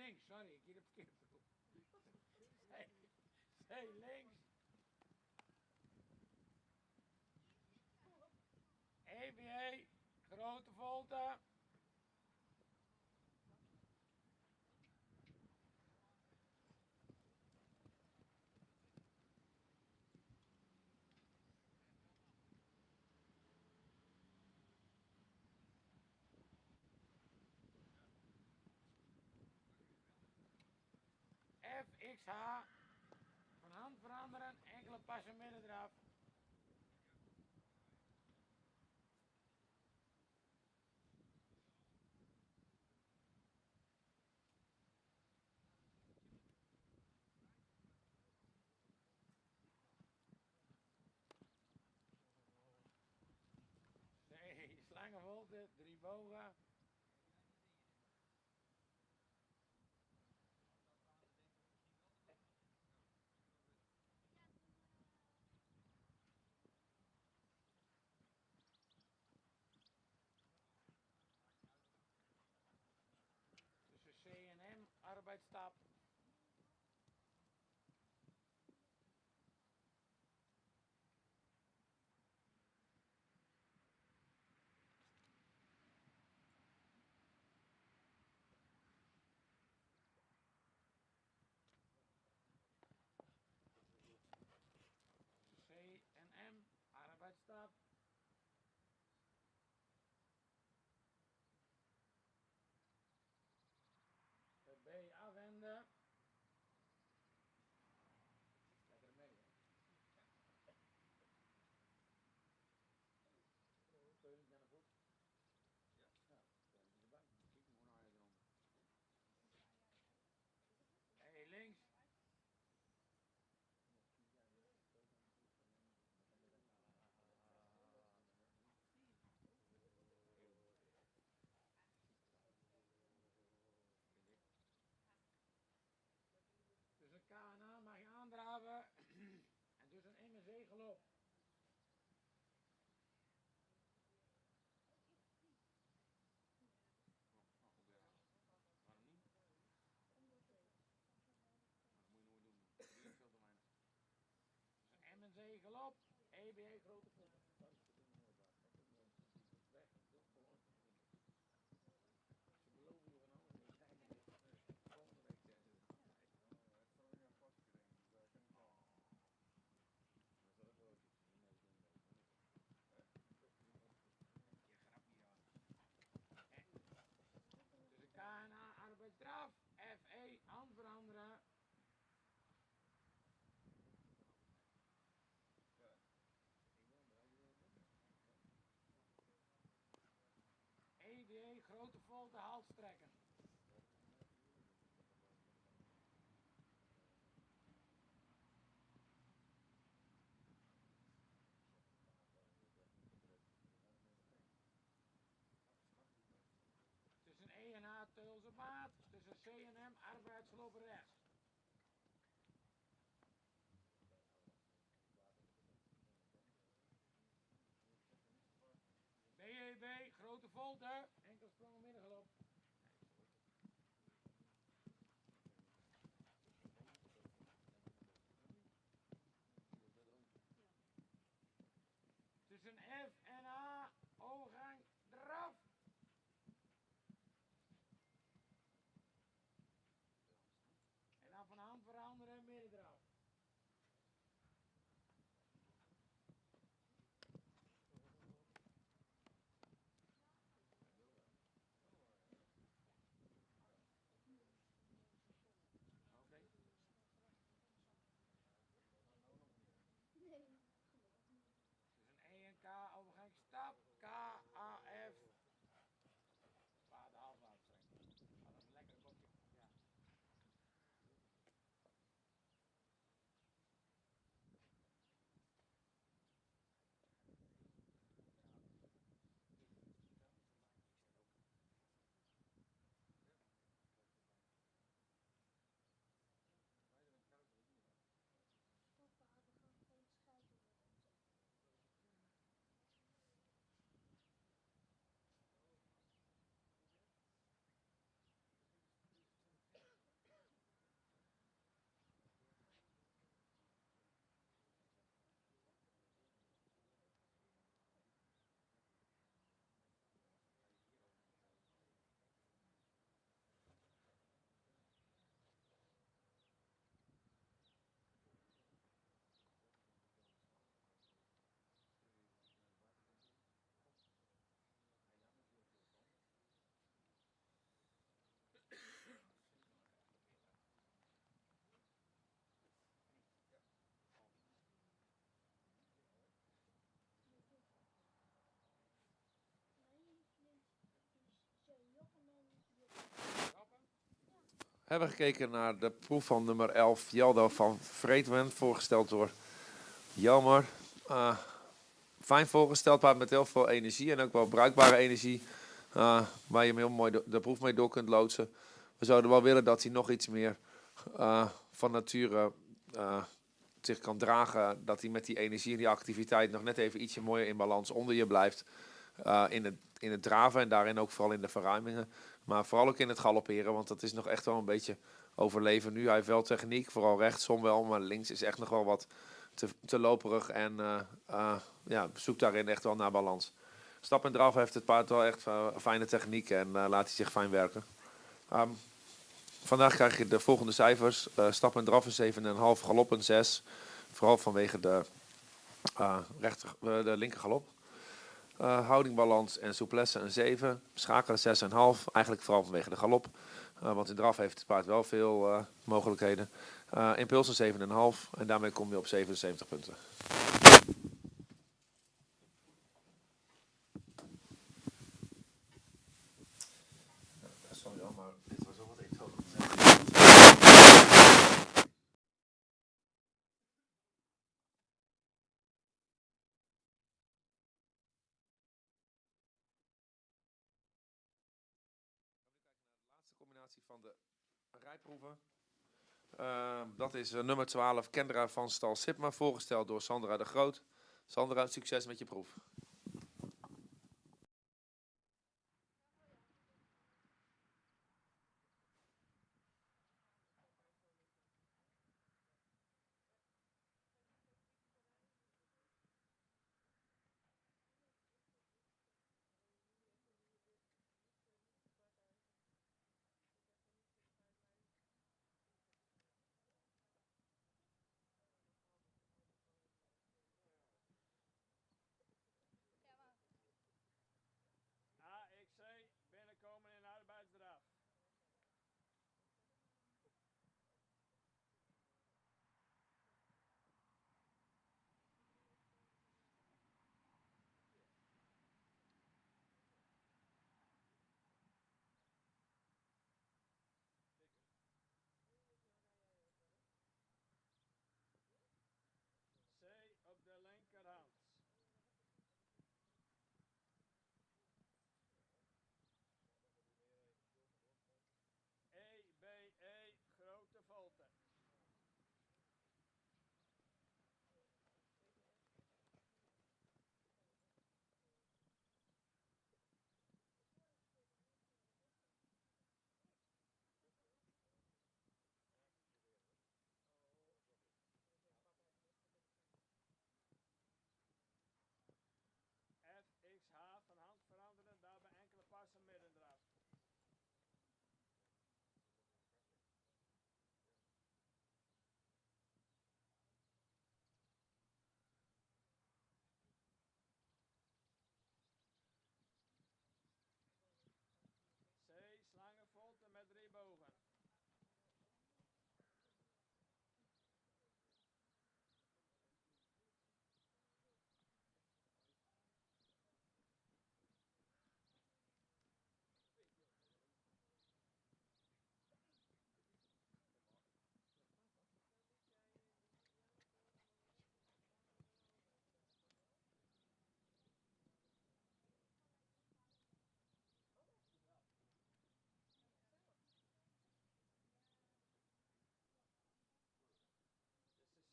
links, sorry, ik hier heb verkeerd bedoeld. C links. EBA, grote volte. FXH, van hand veranderen, enkele passen midden eraf. Nee, slangenvolte, 3 bogen. Tussen C en M, arbeidsstap. C en M, arbeidsstap. B afwenden. Lekker mee, hè? Teunis naar de voet. Ja, Teunis is erbij. Kijk hem gewoon naar je eronder. Hey, links. Tussen K en A mag je aandraven. En tussen M en C galop. Waarom niet? Dat moet je nooit doen. Die is veel te weinig. Tussen M en C galop. EBA grote voet. Weg. Doe gewoon. Ze beloven je van alles. En je krijgt het. Volgende week zeggen ze. Het zal weer een pasje denk ik, dus daar kan ik wel. Dat is wel een broodje. Nee, ik doe je grapje, ja. Tussen K en A, arbeidsstraf. FE, hand veranderen. EDE, grote volte, halt strekken. Tussen E en A, Teulse maat. Tussen C en M, arbeidsgelop rechts. BEB, grote volte. Enkel sprong middengelop. Tussen F en A, overgang eraf. En dan van hand veranderen, midden eraf. hebben gekeken naar de proef van nummer 11, Jeldo van Vreedwen, voorgesteld door Jelmer. Fijn voorgesteld, maar met heel veel energie en ook wel bruikbare energie, waar je hem heel mooi de proef mee door kunt loodsen. We zouden wel willen dat hij nog iets meer van nature zich kan dragen, dat hij met die energie en die activiteit nog net even ietsje mooier in balans onder je blijft in het draven en daarin ook vooral in de verruimingen. Maar vooral ook in het galopperen, want dat is nog echt wel een beetje overleven nu. Hij heeft wel techniek, vooral rechtsom wel, maar links is echt nog wel wat te loperig en zoekt daarin echt wel naar balans. Stap en draf heeft het paard wel echt fijne techniek en laat hij zich fijn werken. Vandaag krijg je de volgende cijfers. Stap en draf een 7,5, galop een 6. Vooral vanwege de linker galop. Houding, balans en souplesse een 7. Schakelen 6,5. Eigenlijk vooral vanwege de galop. Want in draf heeft het paard wel veel mogelijkheden. Impuls een 7,5. En daarmee kom je op 77 punten. Sorry hoor, maar dit was ook wat eenvoudig. Combinatie van de rijproeven. Dat is nummer 12, Kendra van Stal Sipma, voorgesteld door Sandra de Groot. Sandra, succes met je proef. AXC, binnenkomen in arbeidsdraf. C op de linkerhand. EBE, grote volte. FXH van hand veranderen, daarbij enkele passen middendraf. C, slangenvolte met 3 bogen.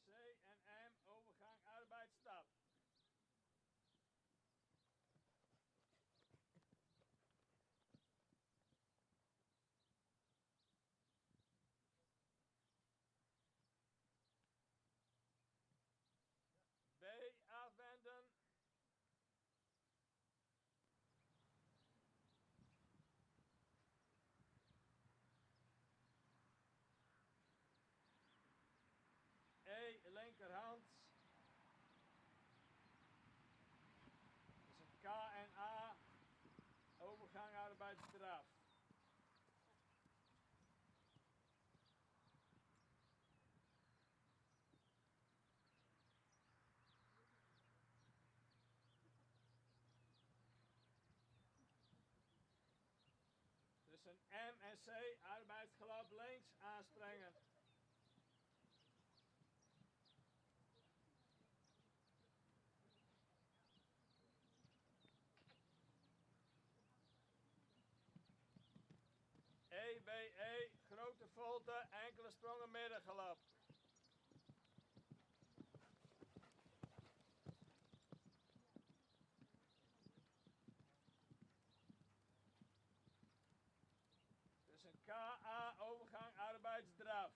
C en M, overgang arbeidsstap. B, afwenden. E, linkerhand. Dat is een K en A, overgang arbeidsdraf. Tussen M en en C, arbeidsgalop links aanspringen. E, B, E, grote volte, enkele sprongen middengalop. Tussen KA, overgang arbeidsdraf.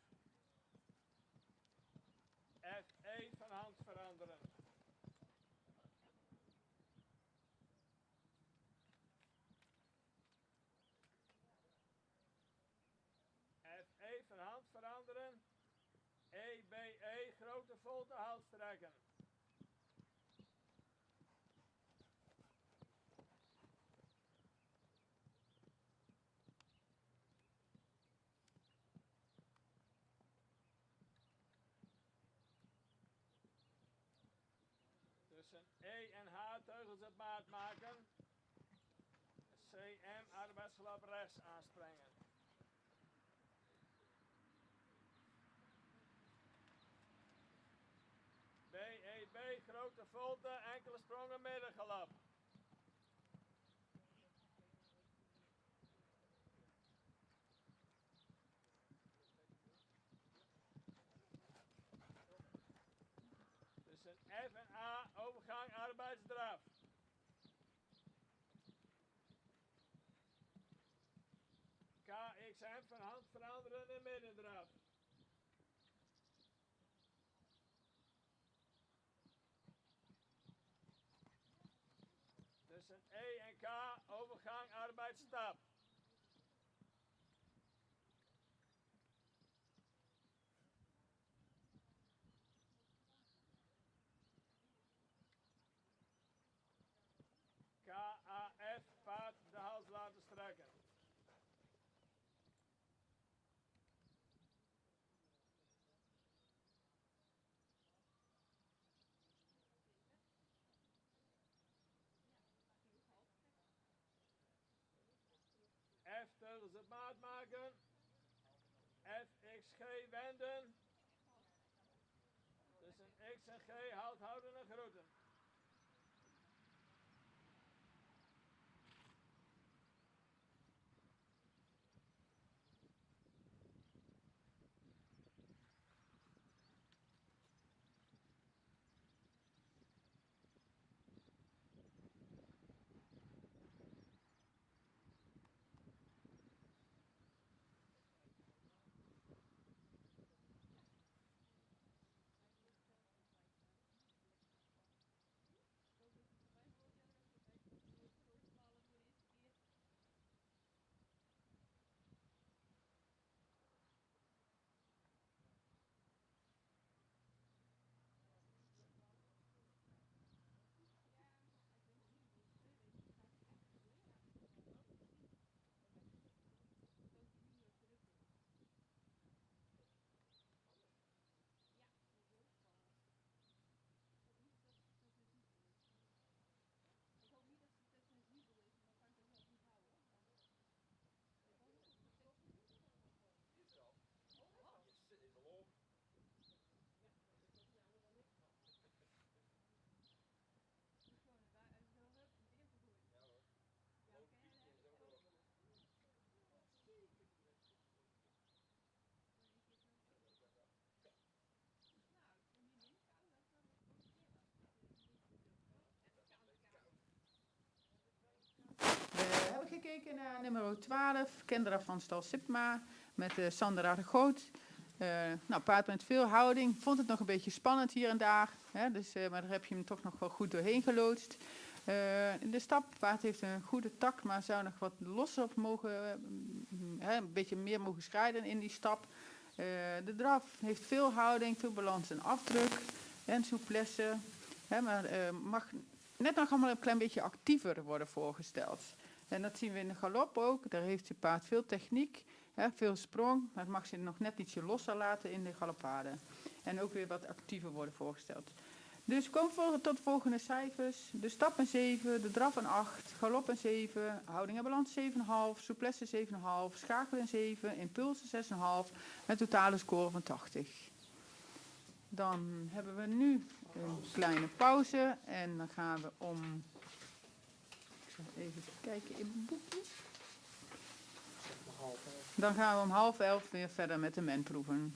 FE van hand veranderen. FE van hand veranderen. EBE, grote volte, halt strekken. Tussen E en H teugels op maat maken. CM, arbeidsgalop rechts aanspringen. BEB, grote volte, enkele sprongen middengalop. Tussen F en A, overgang arbeidsdraf. KXM van hand veranderen in middendraf. Tussen E en K, overgang arbeidsstap. KAF, paard de hals laten strekken. F teugels op maat maken. FXG wenden. Tussen X en G, halt houden en groeten. We hebben gekeken naar nummer 12, Kendra van Stal Sipma, met Sandra de Groot. Paard met veel houding. Vond het nog een beetje spannend hier en daar. Hè, maar daar heb je hem toch nog wel goed doorheen geloodst. In de stap, paard heeft een goede tak, maar zou nog wat losser op mogen, een beetje meer mogen schrijden in die stap. De draf heeft veel houding, veel balans en afdruk en souplesse. Maar mag net nog allemaal een klein beetje actiever worden voorgesteld. En dat zien we in de galop ook. Daar heeft het paard veel techniek, veel sprong. Maar het mag ze nog net ietsje losser laten in de galopade. En ook weer wat actiever worden voorgesteld. Dus kom tot de volgende cijfers. De stap een 7, de draf een 8, galop een 7, houding en balans 7,5, souplesse 7,5, schakel een 7, impuls een 6,5, met totale score van 80. Dan hebben we nu een kleine pauze en dan gaan we om... Ik zal even kijken in mijn boekje. Dan gaan we om 10:30 weer verder met de menproeven.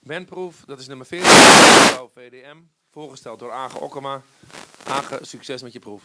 Wenproef, dat is nummer 14, VDM. Voorgesteld door Age Okkema. Age, succes met je proef.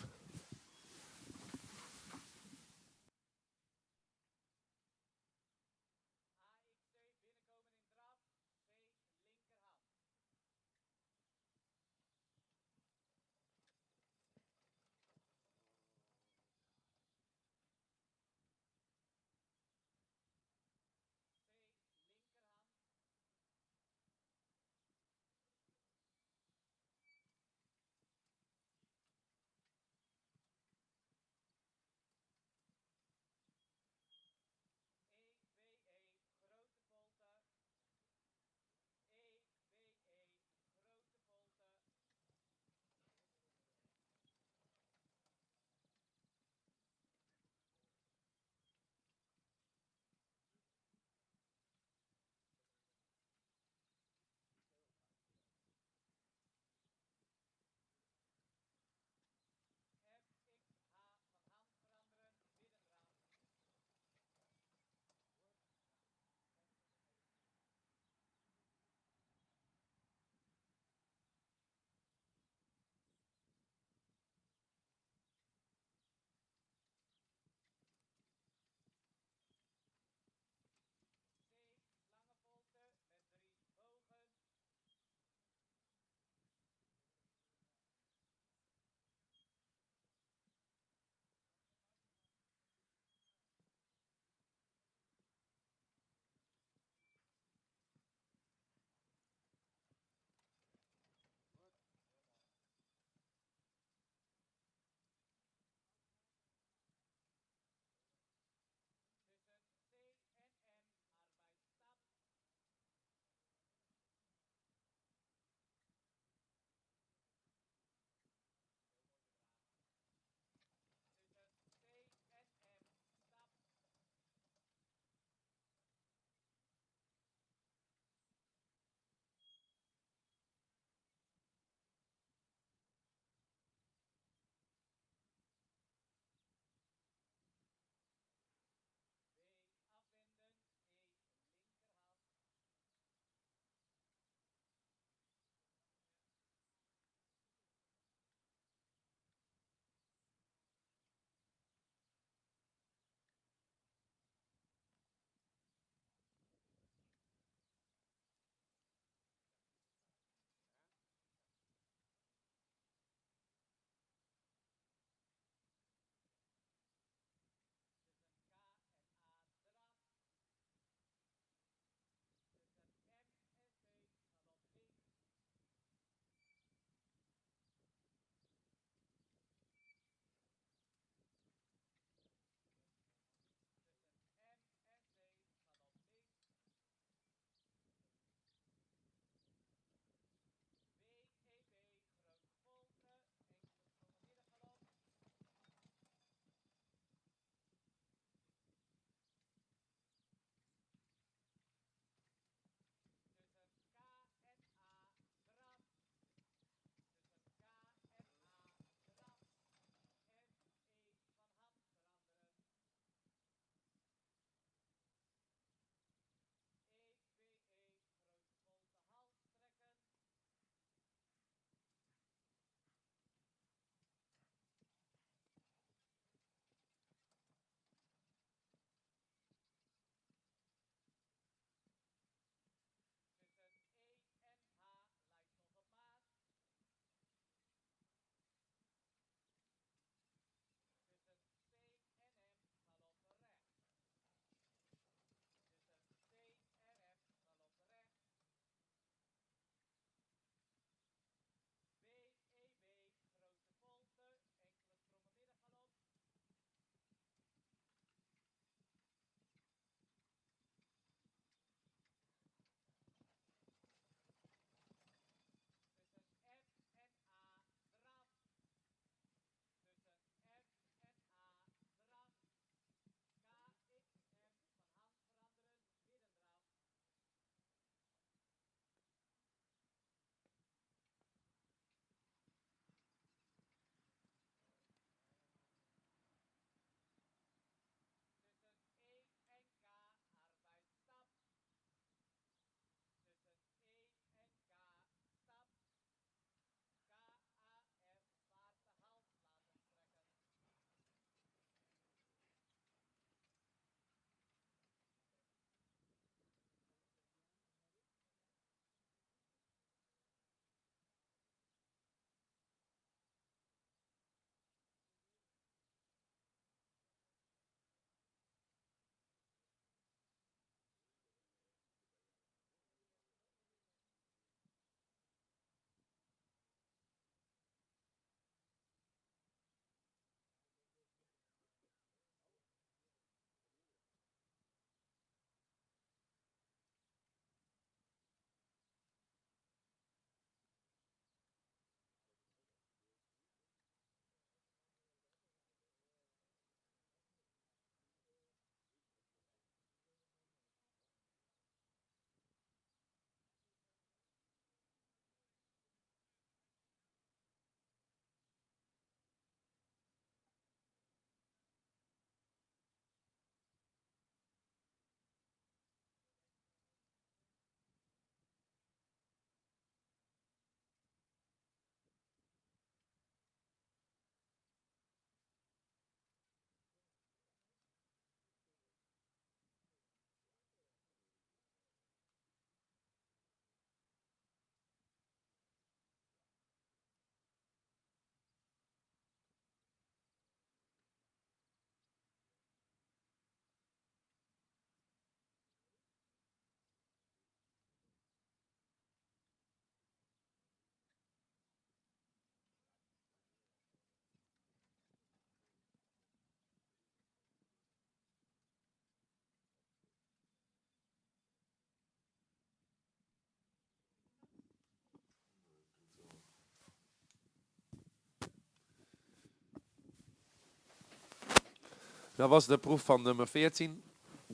Dat was de proef van nummer 14.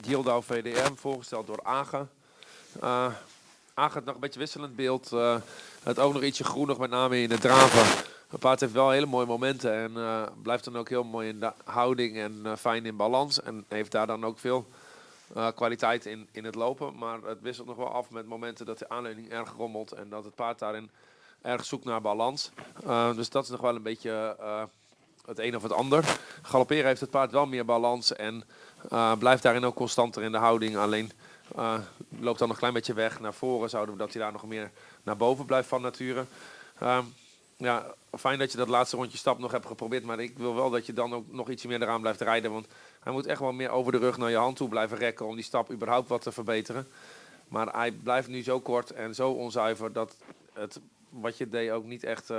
Gildau VDM, voorgesteld door Agen. Agen had nog een beetje wisselend beeld. Het ook nog ietsje groenig, met name in de draven. Het paard heeft wel hele mooie momenten en blijft dan ook heel mooi in de houding en fijn in balans. En heeft daar dan ook veel kwaliteit in het lopen. Maar het wisselt nog wel af met momenten dat de aanleuning erg rommelt en dat het paard daarin erg zoekt naar balans. Dus dat is nog wel een beetje het een of het ander. Galopperen heeft het paard wel meer balans en blijft daarin ook constanter in de houding. Alleen loopt dan een klein beetje weg naar voren. Zouden we dat hij daar nog meer naar boven blijft van nature. Ja, fijn dat je dat laatste rondje stap nog hebt geprobeerd. Maar ik wil wel dat je dan ook nog ietsje meer eraan blijft rijden. Want hij moet echt wel meer over de rug naar je hand toe blijven rekken om die stap überhaupt wat te verbeteren. Maar hij blijft nu zo kort en zo onzuiver dat het wat je deed ook niet echt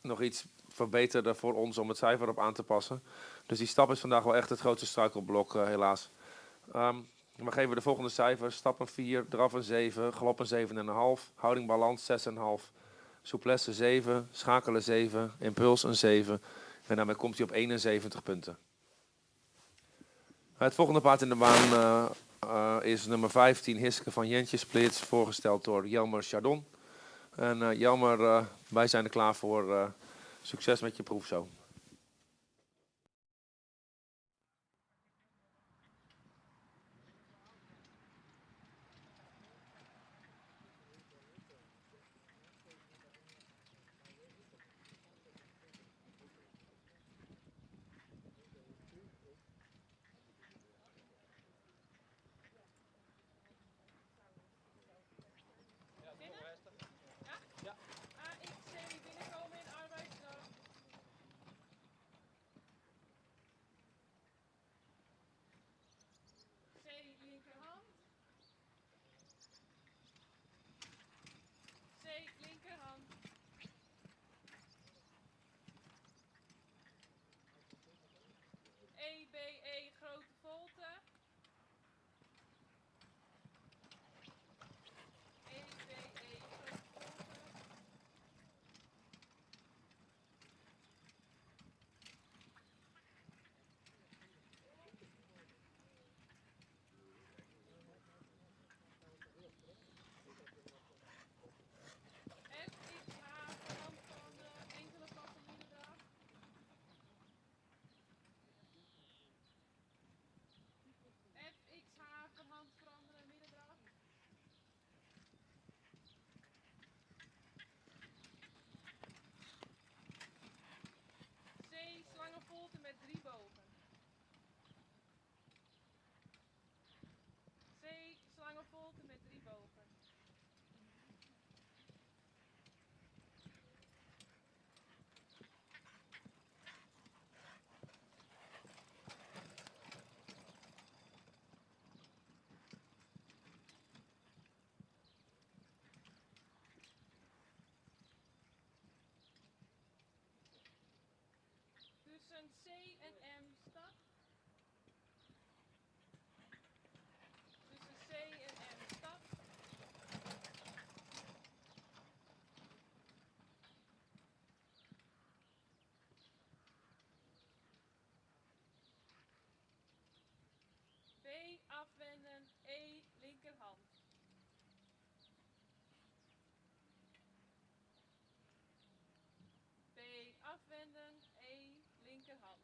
nog iets verbeterde voor ons om het cijfer op aan te passen. Dus die stap is vandaag wel echt het grootste struikelblok helaas. We geven de volgende cijfers. Stap een 4, draf een 7, galop een 7,5, houding balans 6,5, souplesse 7, schakelen 7, impuls een 7. En daarmee komt hij op 71 punten. Het volgende paard in de baan is nummer 15, Hiske van Jentje Splits, voorgesteld door Jelmer Chardon. En Jelmer, wij zijn er klaar voor. Succes met je proef zo. AXC binnenkomen in arbeidsdag. C linkerhand. C linkerhand. EBE grote volte. EBE grote volte. FXH verand van enkele passen middendraf. FXH verhand veranderen middendraf. C slangenvolte met 3 bogen. C slangenvolte met 3 bogen. Tussen C en M stap. Tussen C en M stap. B afwenden, E linkerhand. B afwenden, E linkerhand.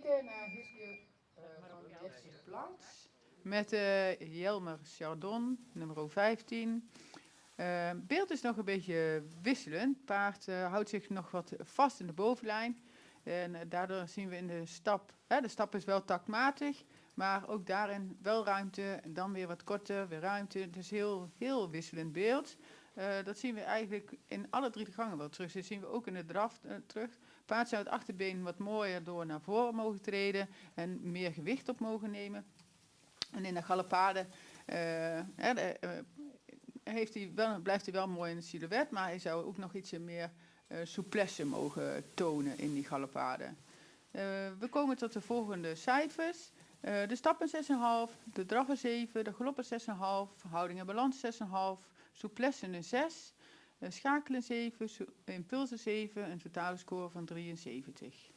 kijken naar Giske van Jesse Plants. Met Jelmer Chardon, nummer 15. Beeld is nog een beetje wisselend. Het paard houdt zich nog wat vast in de bovenlijn. En daardoor zien we in de stap is wel taktmatig, maar ook daarin wel ruimte. En dan weer wat korter, weer ruimte. Dus heel wisselend beeld. Dat zien we eigenlijk in alle 3 de gangen wel terug. Dat zien we ook in de draf terug. Paard zou het achterbeen wat mooier door naar voren mogen treden en meer gewicht op mogen nemen. En in de galopade blijft hij wel mooi in het silhouet, maar hij zou ook nog ietsje meer souplesse mogen tonen in die galopade. We komen tot de volgende cijfers. De stap een 6,5, de draf een 7, de galop een 6,5, houding en balans 6,5, souplesse een 6, schakelen 7, impulsen 7, een totale score van 73.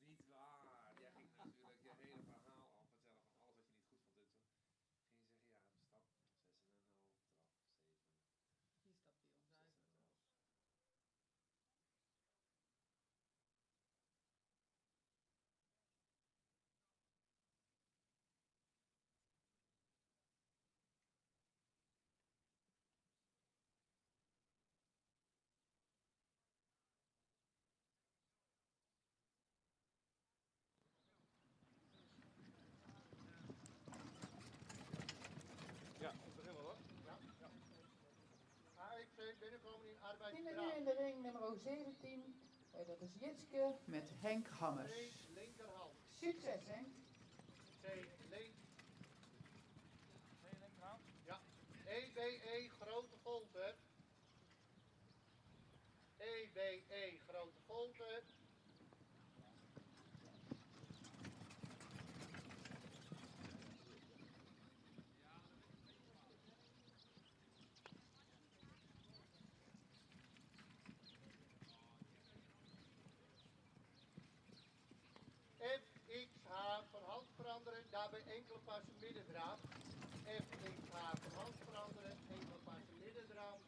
Niet waar. Jij ging natuurlijk je hele verhaal al vertellen van alles wat je niet goed vond. En toen ging je zeggen, ja, stap 6,5, draf 7. Hier staat hij onzuiver. Ja, beginnen hoor. AXC binnenkomen in In arbeidsdraaf. de ring nummer 17, dat is Jitske met Henk Hammers. C linkerhand. Succes Henk! C link. Nee, linkerhand. Ja. EBE grote volte. EBE grote volte. FXH van hand veranderen, daarbij enkele passen middendraaf. FXH van hand veranderen, enkele passen middendraaf.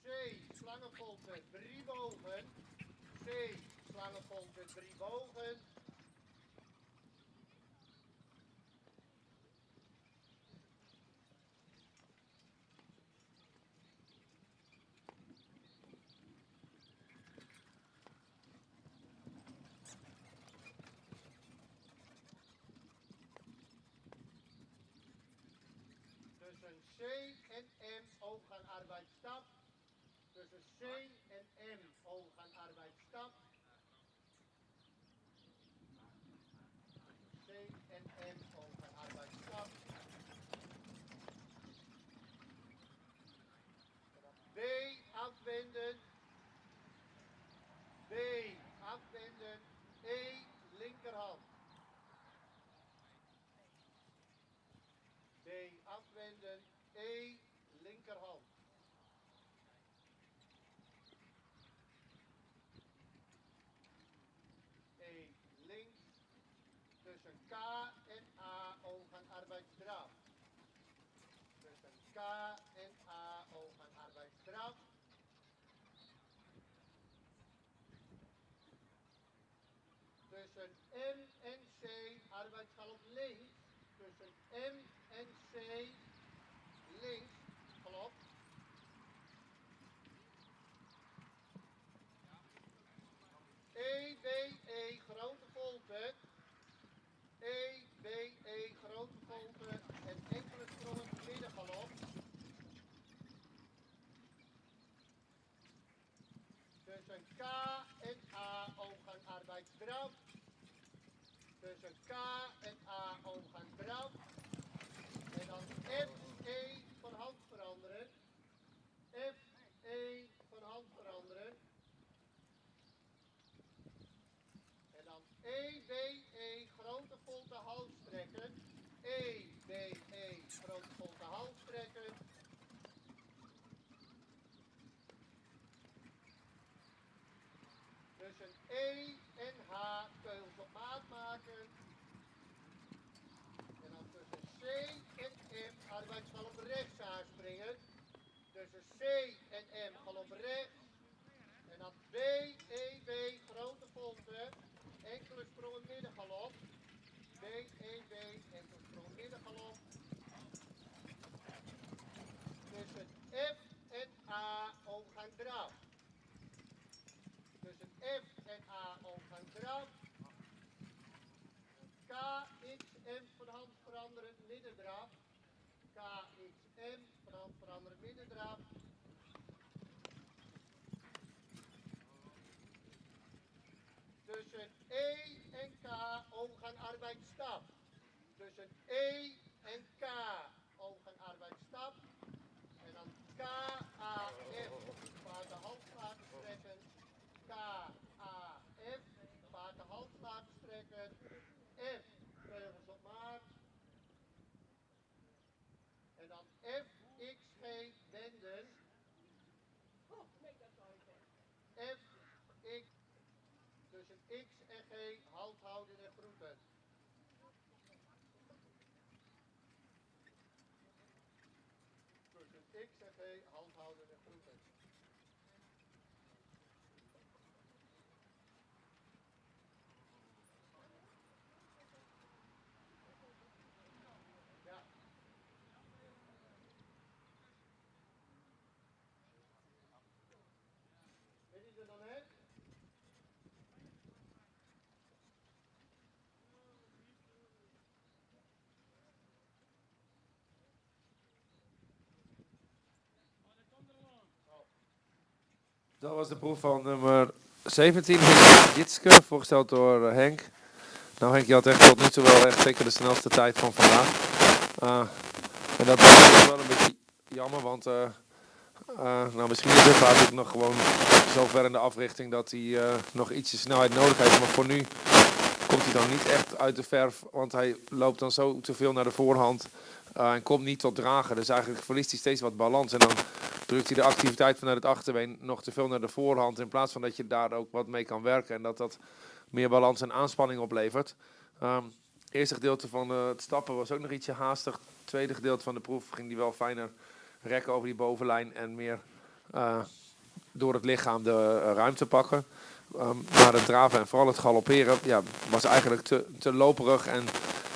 C slangenvolte 3 bogen. C slangenvolte 3 bogen. Tussen C en M overgaan arbeidsstap. Tussen C en M overgaan arbeidsstap. C en M overgaan arbeidsstap. B afwenden. B afwenden. E linkerhand. B afwenden. E linkerhand. E links. Tussen K en A overgaan arbeidsdraaf. Tussen K en A overgaan arbeidsdraaf. Tussen M en C arbeidsgalop links. Tussen M en C links galop. EBE grote volte. EBE grote volte en enkele sprongen middengalop. Tussen K en A overgaan arbeidsdraaf. Tussen K en A overgaan draf. En dan FE van hand veranderen. FE van hand veranderen. En dan EBE grote volte hals trekken. EBE Tussen E en H teugels op maat maken. En dan tussen C en M arbeidsgalop rechts aanspringen. Tussen C en M galop rechts. En dan B, E, B, grote volte. Enkele sprongen middengalop. B, E, B, enkele sprongen middengalop. Tussen F en A overgang draf. Tussen F en A overgang draf. K, X, M van hand veranderen middendraf. K, X, M van hand veranderen middendraf. Tussen E en K overgang arbeidsstap. Tussen E en K overgang arbeidsstap. En dan K, A, F, paard de hals laten strekken. K, A, F, paard de hals laten strekken. F, teugels op maat. En dan F, X, G, wenden. F, X, tussen X en G, halt houden en groeten. Tussen X en G, halt houden en groeten. Ja. Ben je er dan, hè? Dat was de proef van nummer 17, Henk Jitske, voorgesteld door Henk. Nou Henk, je had echt tot nu toe wel echt zeker de snelste tijd van vandaag. En dat is wel een beetje jammer, want nou, misschien is het paard ook nog gewoon zo ver in de africhting dat hij nog ietsje snelheid nodig heeft. Maar voor nu komt hij dan niet echt uit de verf, want hij loopt dan zo te veel naar de voorhand en komt niet tot dragen. Dus eigenlijk verliest hij steeds wat balans en dan drukt hij de activiteit vanuit het achterbeen nog te veel naar de voorhand in plaats van dat je daar ook wat mee kan werken en dat meer balans en aanspanning oplevert. Het eerste gedeelte van het stappen was ook nog ietsje haastig. Het tweede gedeelte van de proef ging hij wel fijner rekken over die bovenlijn en meer door het lichaam de ruimte pakken. Maar het draven en vooral het galopperen was eigenlijk te loperig en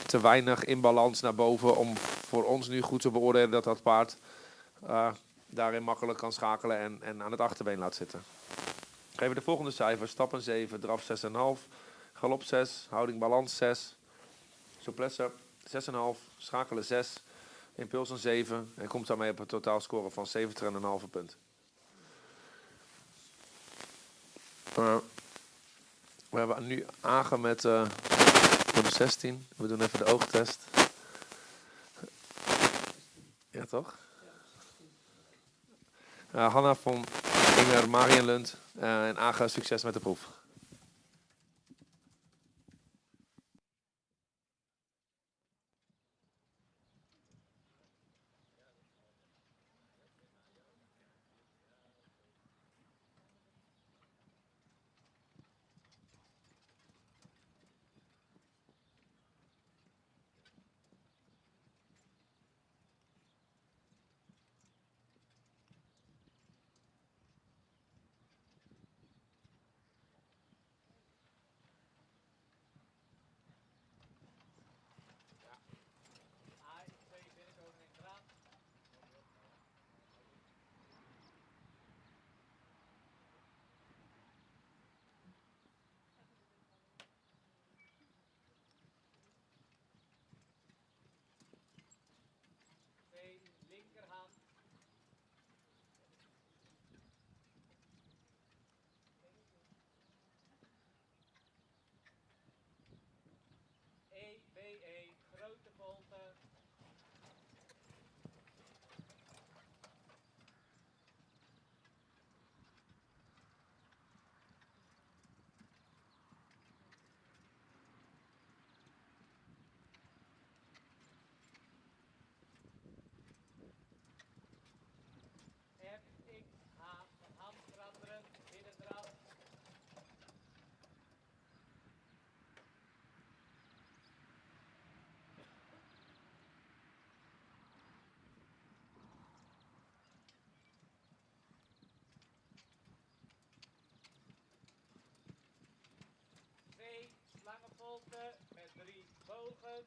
te weinig in balans naar boven om voor ons nu goed te beoordelen dat dat paard daarin makkelijk kan schakelen en aan het achterbeen laat zitten. Geven de volgende cijfers. Stappen 7, draf 6,5, galop 6, houding balans 6, souplesse 6,5, schakelen 6, impuls een 7 en komt daarmee op een totaalscore van 70,5 punten. We hebben nu Agen met nummer 16. We doen even de oogtest. Ja, toch? Hanna van Inger, Marienlund en Agen, succes met de proef. 3 bogen.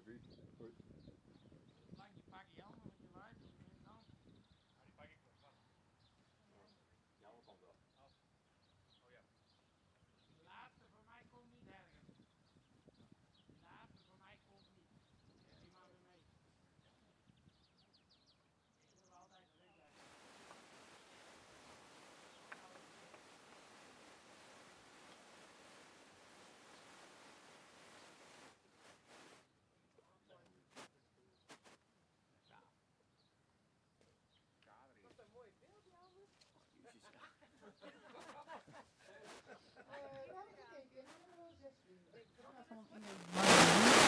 Wie? Goed. Lang je pak je handen met je lijf. Nou, die pak ik wel vast. Ja, wat komt wel. Oh ja. Die laatste voor mij komt niet ergens. Die laatste voor mij komt niet. Die maar weer mee. Ik wil altijd wegleggen.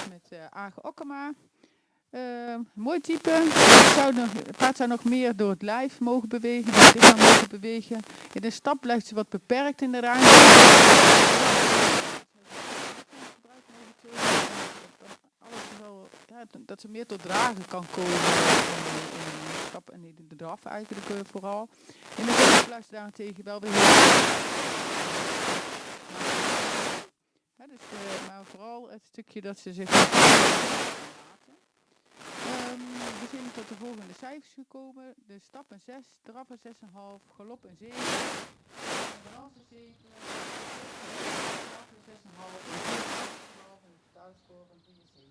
Met Age Okkema. Mooi type. Het paard zou nog meer door het lijf mogen bewegen, door het lichaam mogen bewegen. In de stap blijft ze wat beperkt in de ruimte. Dat ze meer tot dragen kan komen in de stap en in de draf eigenlijk vooral. In de stap blijft ze daarentegen wel weer heel. Ja, dus, maar vooral het stukje dat ze zich laten. We zijn tot de volgende cijfers gekomen. De stappen 6, draffen 6,5, galop een 7, balans een 7, draffen 6,5 en 4,5 en de totaalscore van 73.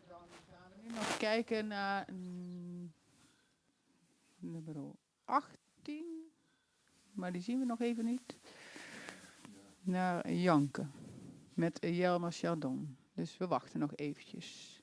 Dan gaan we nu nog kijken naar nummer 18, maar die zien we nog even niet. Naar Janke met Jelma Chardon. Dus we wachten nog eventjes.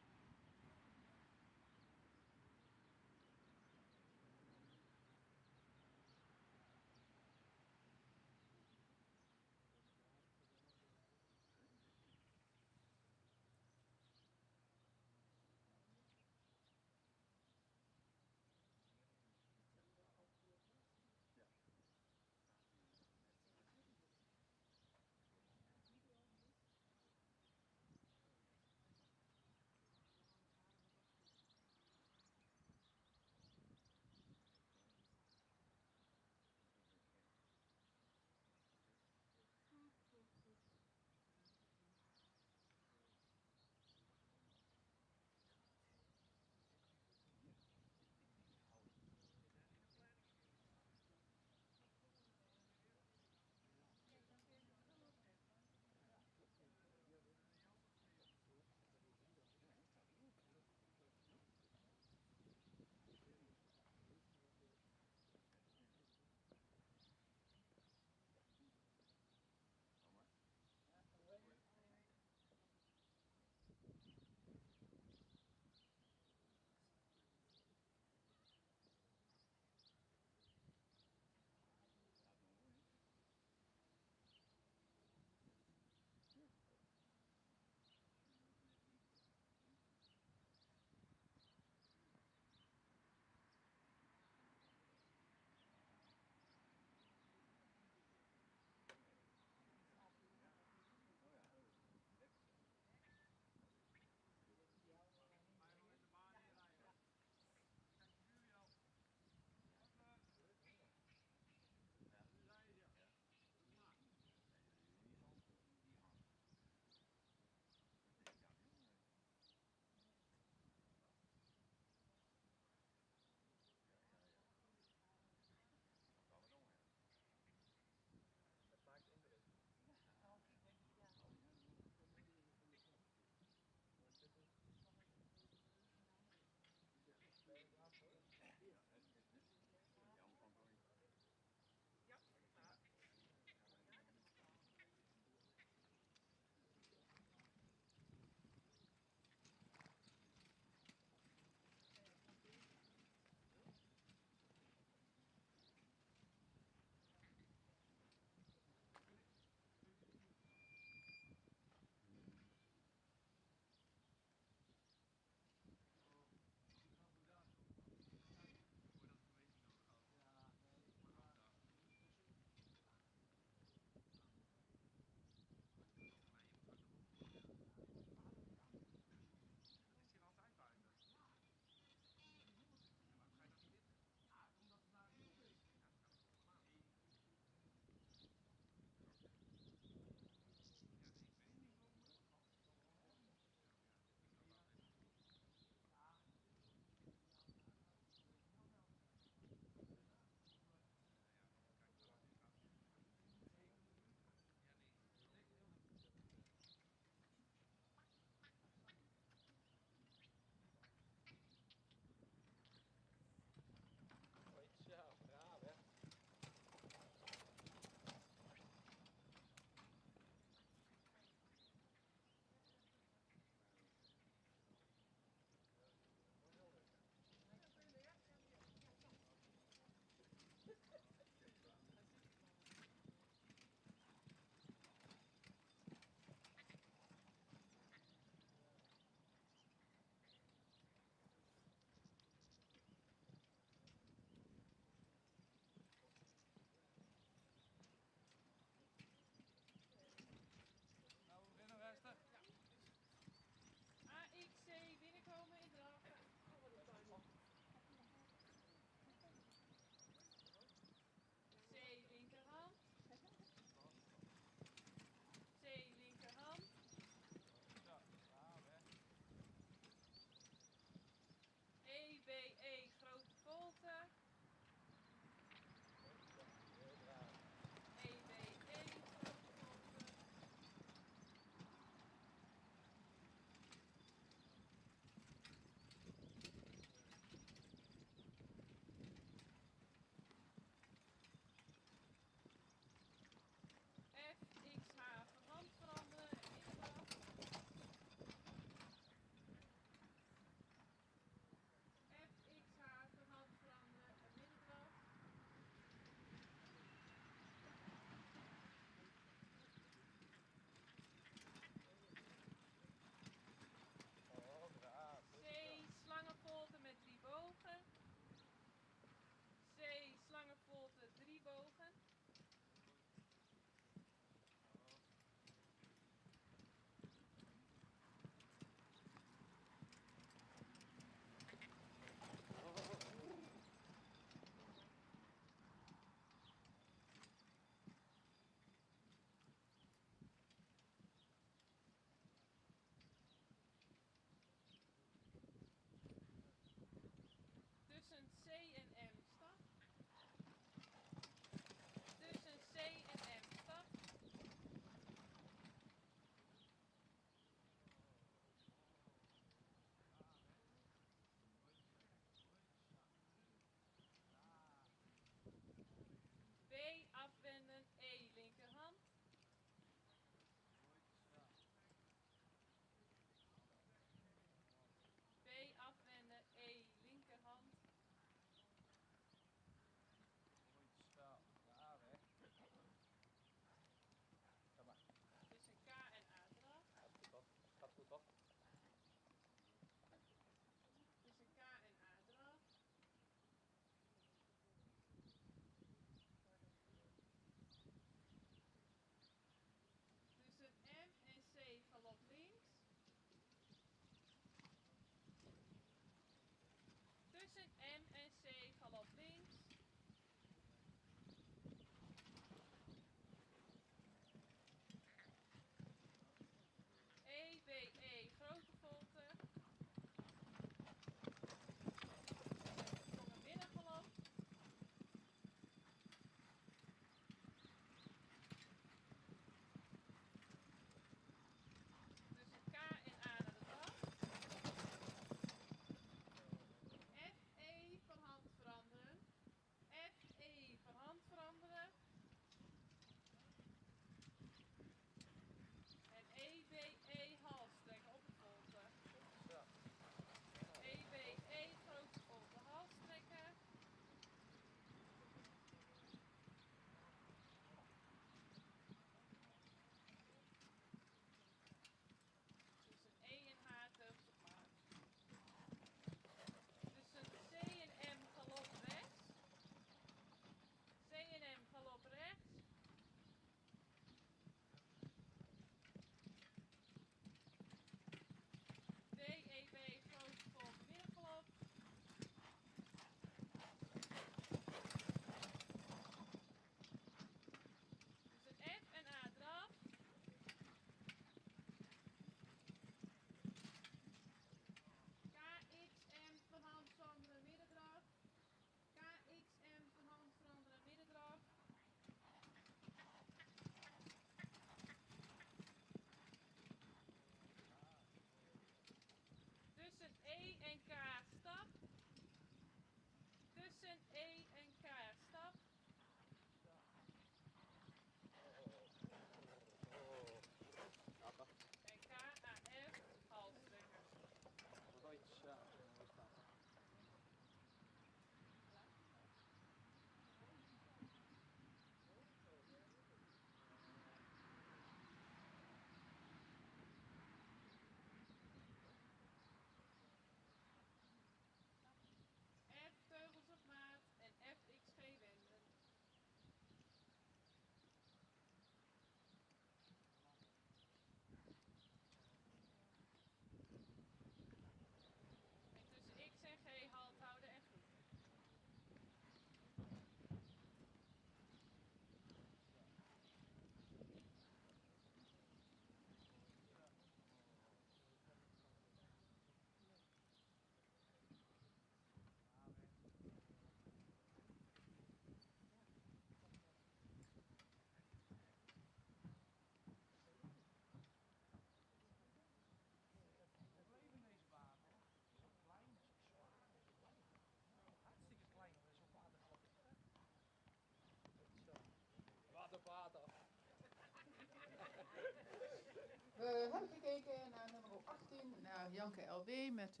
naar Janke LW met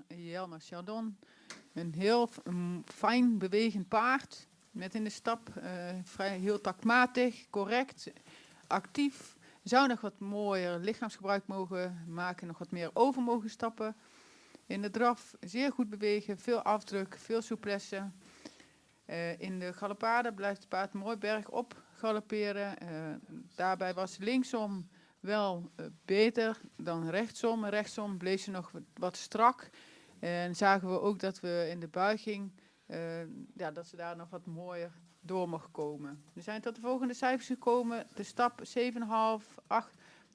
Jelmer Chardon. Een heel fijn bewegend paard. Met in de stap heel taktmatig, correct, actief. Zou nog wat mooier lichaamsgebruik mogen maken, nog wat meer over mogen stappen. In de draf zeer goed bewegen, veel afdruk, veel souplesse. In de galopade blijft het paard mooi bergop galopperen. Daarbij was linksom wel beter dan rechtsom. Rechtsom bleef ze nog wat strak. En zagen we ook dat we in de buiging, dat ze daar nog wat mooier door mocht komen. We zijn tot de volgende cijfers gekomen. De stap 7,5,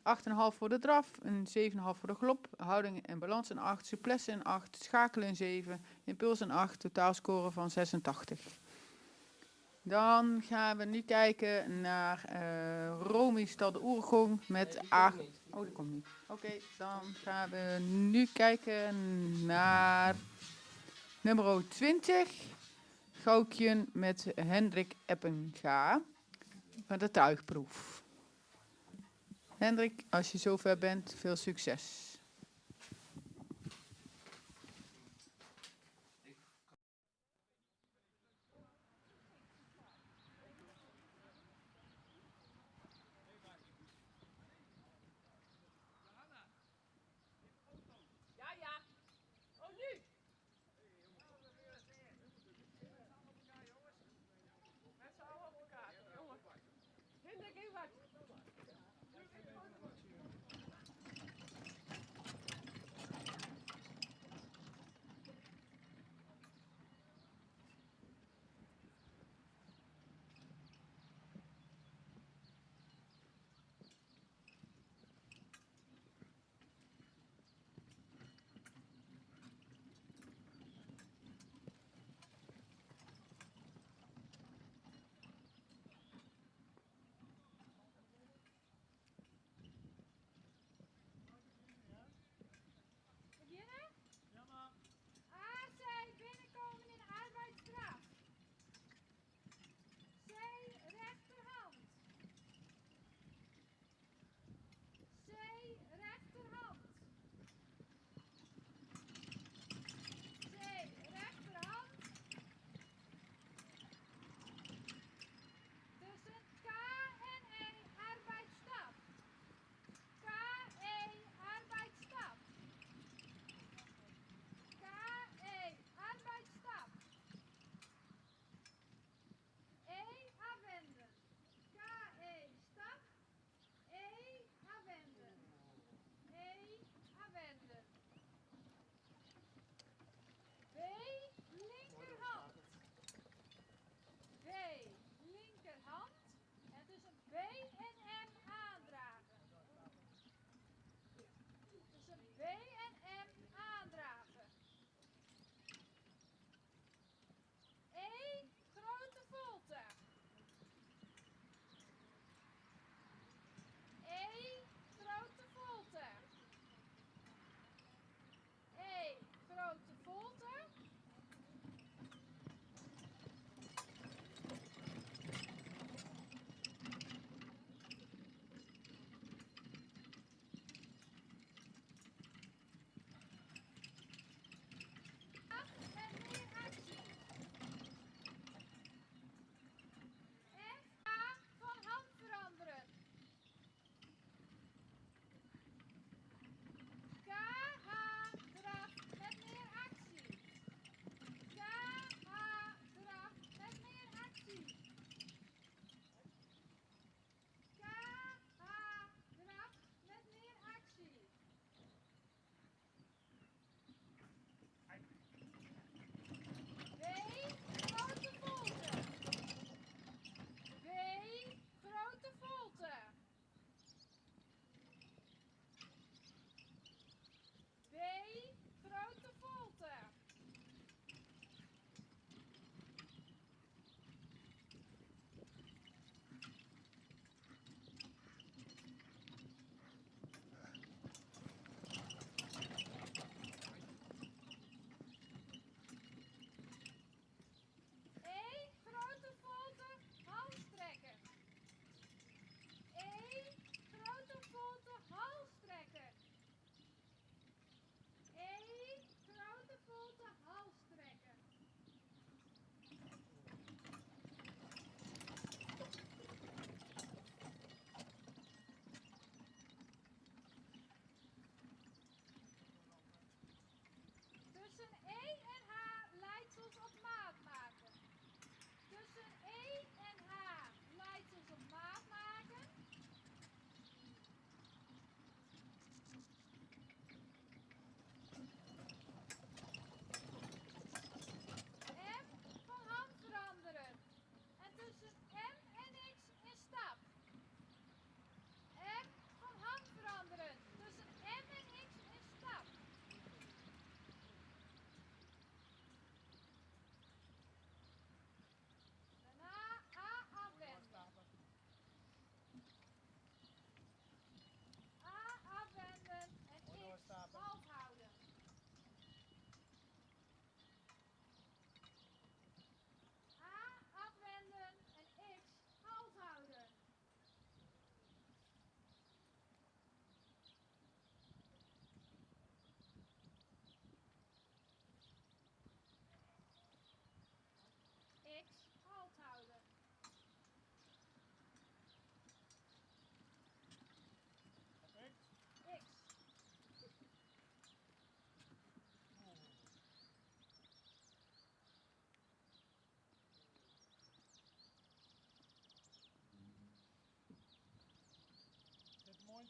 8,5 voor de draf, een 7,5 voor de galop, houding en balans een 8, souplesse een 8, schakelen een 7, impuls een 8, totaalscore van 86. Dan gaan we nu kijken naar Romy Stal de Oergong met A. Oh, dat komt niet. Oké, dan gaan we nu kijken naar nummer 20. Goukjen met Hendrik Eppenga van de tuigproef. Hendrik, als je zover bent, veel succes. Ja, ja. Oh, nu. Met z'n allen op elkaar. Jongen. Hendrik, even wat.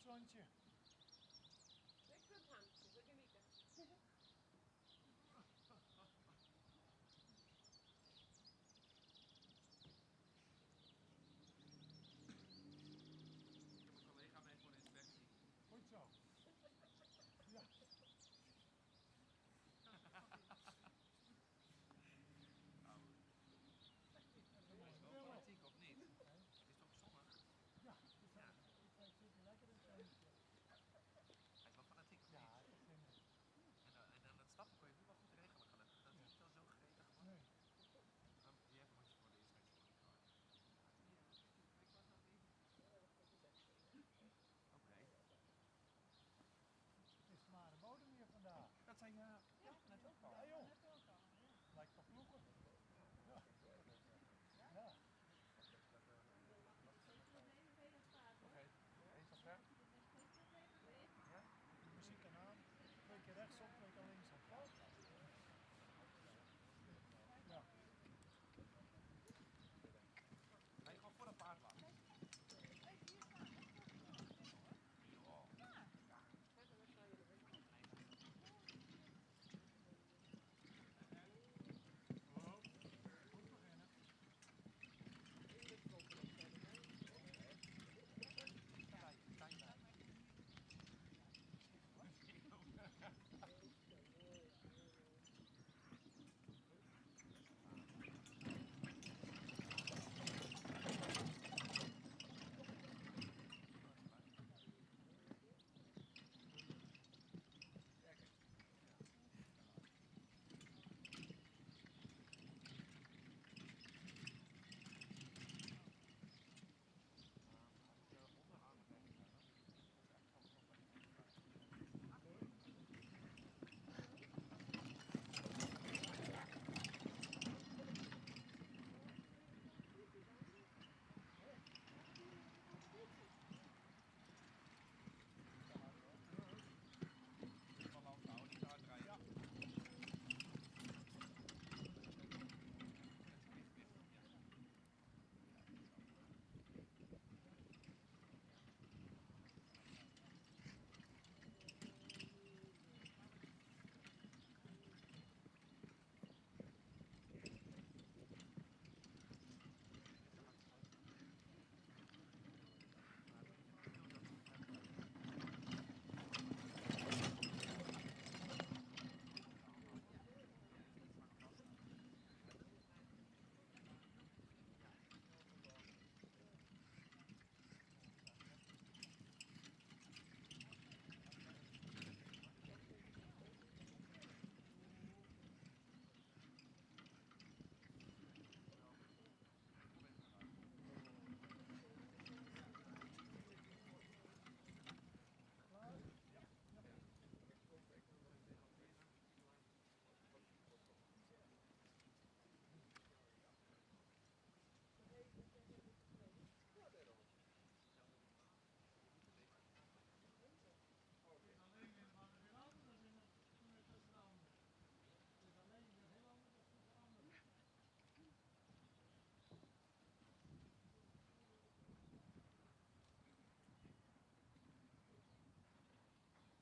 fietsrondje. Ik kunt handjes, we genieten. Collega mee voor de inspectie. Goed zo. Ja. Wel fanatiek of niet? Het is toch zonnig? Ja, ik zit lekker in het zonnetje. Hij is wel fanatiek of Ja, niet? ik vind het. En dat stappen kon je nu wel goed regelen gelukkig. Dat hij niet al zo gretig was. Nee. Die even moet je voor de inspectie monitoren. Oké. Het is zware bodem hier vandaag. Dat zijn ja, net ook al. Ja joh. Lijkt op ploegen. Ja. Ja. Oké, is dat ver? Ja? Muziek en aan. 2 keer rechtsom, 2 keer linksom. Klopt. Ja. Ga je gewoon voor dat paard laten? Goed beginnen. Balans houden, niet te hard rijden. Ja.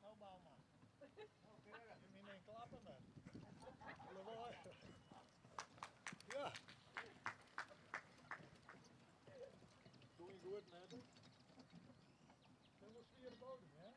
Nou, Bouwman. Je moet niet klappen, man. Lawaai. Ja. Doe je goed, net. Dat was via de bodem, hè?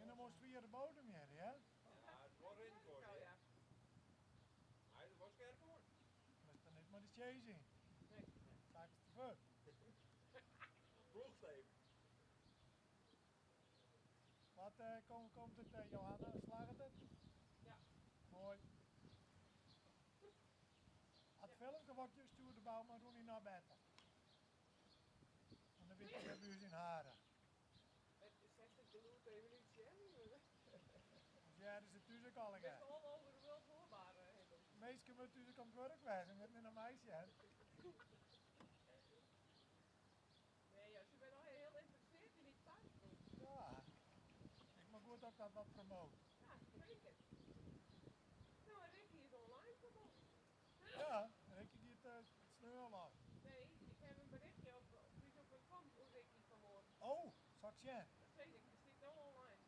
En dan moest via de bodem hier, hè? Ja, het wordt in kort, hè? Nee, dat was scherp hoor. Dat is dan niet maar de chasing. Straks te veel. Vroegsteven. Wat komt het, Johanna? Slaagt het? Ja. Mooi. Het filmpje wat je stuurde, bouw maar doen niet naar bed. En dan weet je dat u in haren. Het is 60 minuten evolutie, hè? Dus ja, dat is het natuurlijk al een Best wel over de wel hoorbaar, Henk. meestal moet natuurlijk aan het werk wezen met een meisje. Hè? Nee, ja, ze bent al heel geïnteresseerd in die tuinproef. Ja. Ik mag goed ook dat wat promoten. Ja, zeker. Nou, en Ricky is online gewoon. Ja, ik giet het snel lang. Nee, ik heb een berichtje op friesland.com voor Ricky vanmorgen. Oh, straks ja. Dat weet ik, die zit wel online.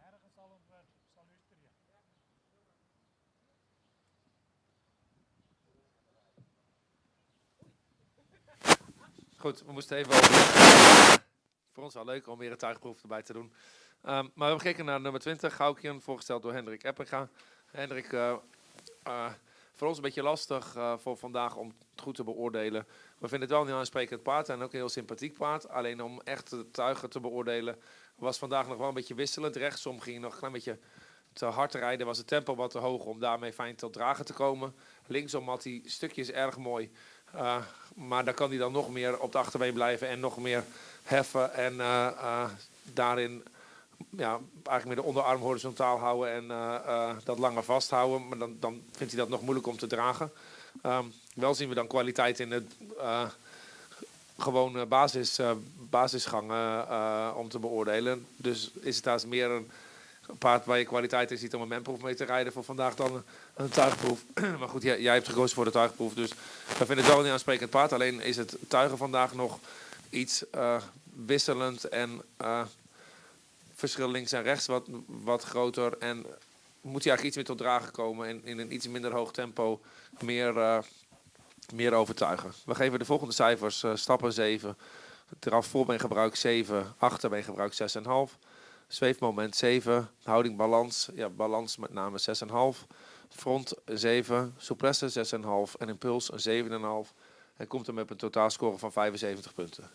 Ergens zal het worden, zal luisteren. Ja, doe maar. Goed, we moesten even over. Voor ons wel leuk om weer een tuigproef erbij te doen. Maar we kijken naar nummer 20, Gaukjen, voorgesteld door Hendrik Eppinga. Hendrik, voor ons een beetje lastig voor vandaag om het goed te beoordelen. We vinden het wel een heel aansprekend paard en ook een heel sympathiek paard. Alleen om echt de tuigen te beoordelen was vandaag nog wel een beetje wisselend. Rechtsom ging nog een klein beetje te hard rijden, was het tempo wat te hoog om daarmee fijn tot dragen te komen. Linksom had hij stukjes erg mooi. Maar daar kan hij dan nog meer op de achterbeen blijven en nog meer heffen. En daarin eigenlijk meer de onderarm horizontaal houden en dat langer vasthouden. Maar dan vindt hij dat nog moeilijk om te dragen. Wel zien we dan kwaliteit in het gewoon basisgang om te beoordelen. Dus is het daar meer een paard waar je kwaliteit in ziet om een menproef mee te rijden voor vandaag dan een tuigproef. Maar goed, jij hebt gekozen voor de tuigproef. Dus we vinden het wel een aansprekend paard. Alleen is het tuigen vandaag nog iets wisselend en verschil links en rechts wat groter. En moet hij eigenlijk iets meer tot dragen komen en in een iets minder hoog tempo meer overtuigen. We geven de volgende cijfers. Stappen 7, draf voorbeengebruik 7, achterbeengebruik 6,5. Zweefmoment 7, houding balans, ja balans met name 6,5. Front 7, souplesse 6,5 en impuls een 7,5. En komt er met een totaalscore van 75 punten.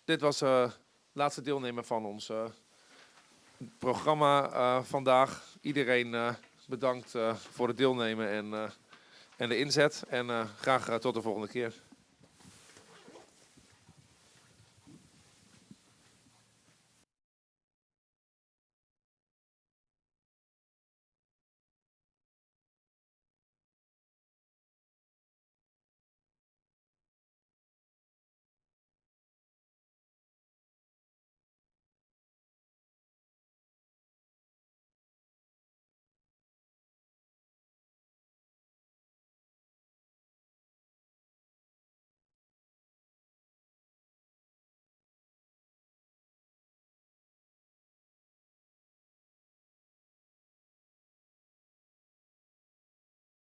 Dit was de laatste deelnemer van ons programma vandaag. Iedereen bedankt voor het deelnemen en de inzet. En graag tot de volgende keer.